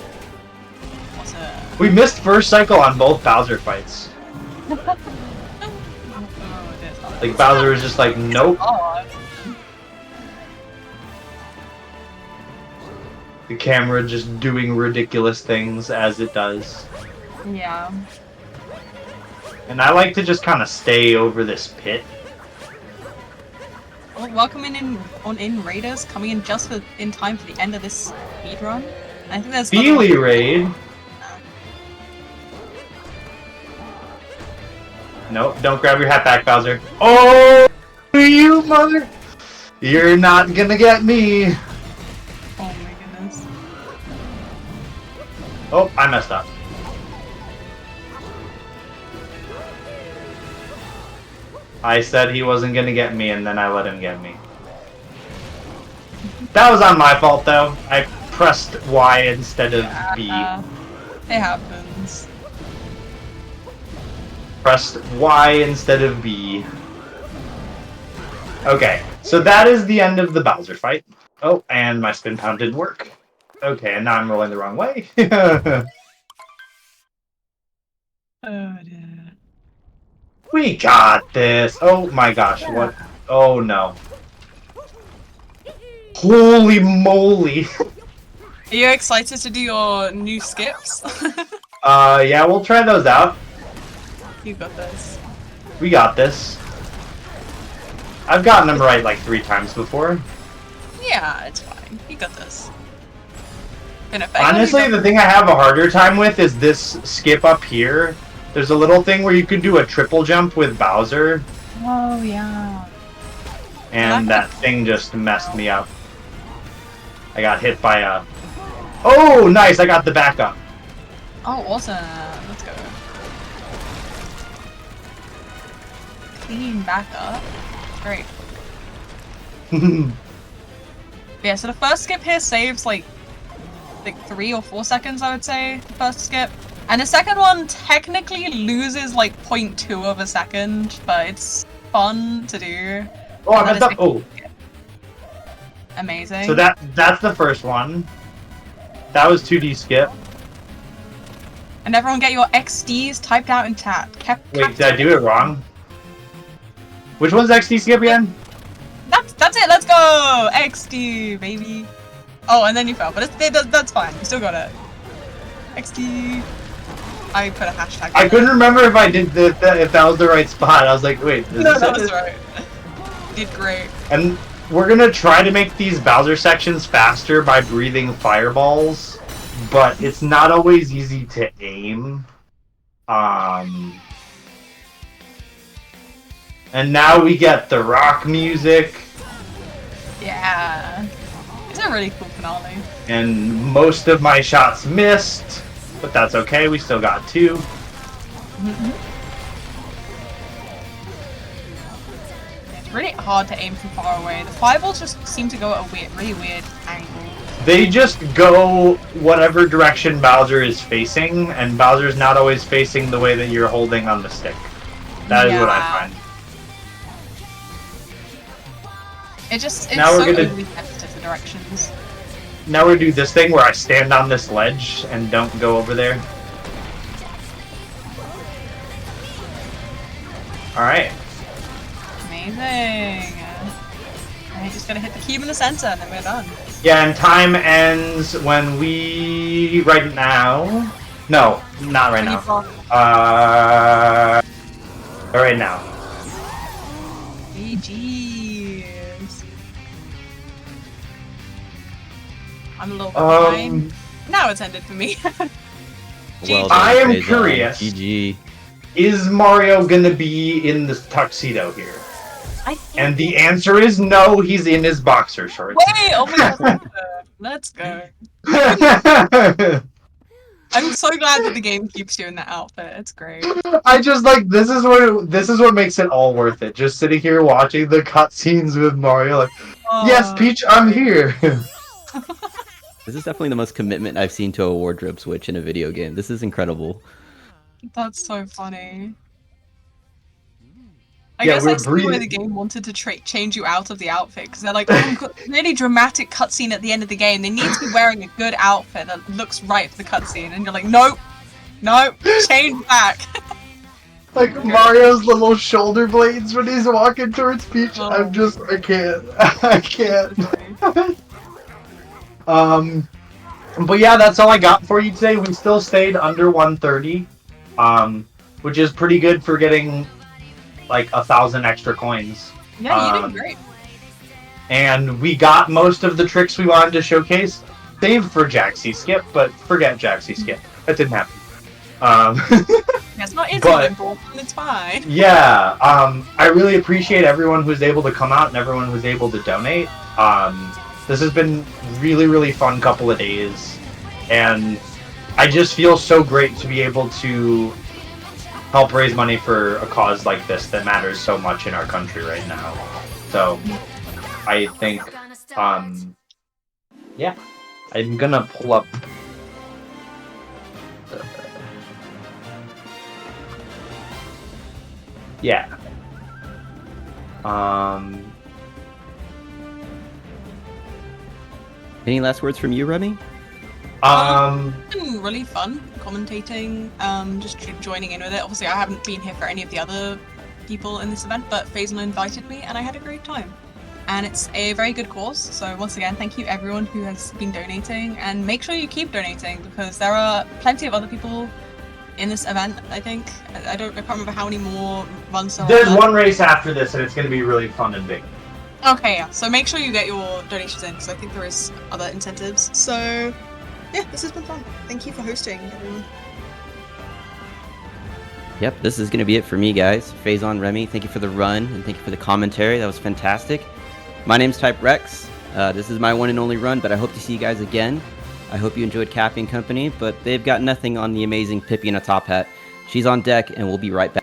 What's it? We missed first cycle on both Bowser fights. Like Bowser was just like, nope. The camera just doing ridiculous things as it does. Yeah. And I like to just kind of stay over this pit. Well, welcome in Raiders, coming in just in time for the end of this speedrun. I think there's Feely Raid. Nope, don't grab your hat back, Bowser. Oh, you mother! You're not gonna get me! Oh my goodness. Oh, I messed up. I said he wasn't gonna get me, and then I let him get me. That was on my fault, though. I pressed Y instead of B. It happens. Pressed Y instead of B. Okay, so that is the end of the Bowser fight. Oh, and my spin pound didn't work. Okay, and now I'm rolling the wrong way. Oh dear. We got this! Oh my gosh, what? Oh no. Holy moly! Are you excited to do your new skips? Yeah, we'll try those out. You got this. We got this. I've gotten them right like 3 times before. Yeah, it's fine. You got this. Honestly, the thing I have a harder time with is this skip up here. There's a little thing where you can do a triple jump with Bowser. Oh, yeah. And that thing just messed me up. I got hit by a... Oh, nice! I got the backup. Oh, awesome. Let's go. Clean back up. Great. Yeah, so the first skip here saves like 3 or 4 seconds, I would say, the first skip. And the second one technically loses like 0.2 of a second, but it's fun to do. Oh, I messed up! Oh. Amazing. So that's the first one. That was 2D skip. And everyone get your XDs typed out in chat. Wait, did I do it wrong? Which one's XD skip again? That's it, let's go! XD, baby. Oh, and then you fell, but that's fine. You still got it. XD. I put a hashtag. I couldn't remember if I did if that was the right spot. I was like, wait. No, that was right. You did great. And we're gonna try to make these Bowser sections faster by breathing fireballs, but it's not always easy to aim. And now we get the rock music. Yeah. It's a really cool finale. And most of my shots missed, but that's okay. We still got 2. It's really hard to aim from far away. The fireballs just seem to go at a really weird angle. They just go whatever direction Bowser is facing, and Bowser's not always facing the way that you're holding on the stick. That is what I find. It's Now so we're gonna- easily sensitive, the directions. Now we do this thing where I stand on this ledge and don't go over there. Alright. Amazing. I just gotta hit the cube in the center and then we're done. Yeah, and time ends when we... right now... No, not right now. Right now. GG's. I'm a little bit behind. Now it's ended for me. Well I am Phazon. curious. GG. Is Mario gonna be in this tuxedo here? I think And the answer is no, he's in his boxer shorts. Wait! Oh my god, let's go. I'm so glad that the game keeps you in that outfit. It's great. I just like this is what makes it all worth it. Just sitting here watching the cutscenes with Mario, like, yes, Peach, I'm here. This is definitely the most commitment I've seen to a wardrobe switch in a video game. This is incredible. That's so funny. I Yeah, guess we're I see why breathing- the game wanted to change you out of the outfit, because they're like, oh, we've got a really dramatic cutscene at the end of the game. They need to be wearing a good outfit that looks right for the cutscene. And you're like, nope, nope, change back. Like Mario's little shoulder blades when he's walking towards Peach. Oh. I can't. I can't. But yeah, that's all I got for you today. We still stayed under 130, which is pretty good for getting like 1,000 extra coins. Yeah, you did great. And we got most of the tricks we wanted to showcase, save for Jaxie Skip, but forget Jaxie Skip. That didn't happen. Yeah, it's not but- important, it's fine. Yeah, I really appreciate everyone who's able to come out and everyone who's able to donate. This has been really, really fun couple of days, and I just feel so great to be able to help raise money for a cause like this that matters so much in our country right now. So, I think, yeah, I'm gonna pull up. Yeah. Any last words from you, Remy? It's been really fun commentating, just joining in with it. Obviously, I haven't been here for any of the other people in this event, but Phazon invited me, and I had a great time. And it's a very good cause, so once again, thank you everyone who has been donating, and make sure you keep donating, because there are plenty of other people in this event, I think. I can't remember how many more runs there There's are. one race after this, and it's going to be really fun and big. Okay, yeah, so make sure you get your donations in, because I think there is other incentives. So, yeah, this has been fun. Thank you for hosting, everyone. Yep, this is going to be it for me, guys. Phazon, Remy, thank you for the run, and thank you for the commentary. That was fantastic. My name's Type Rex. This is my one and only run, but I hope to see you guys again. I hope you enjoyed Cappy and Company, but they've got nothing on the amazing Pippi in a top hat. She's on deck, and we'll be right back.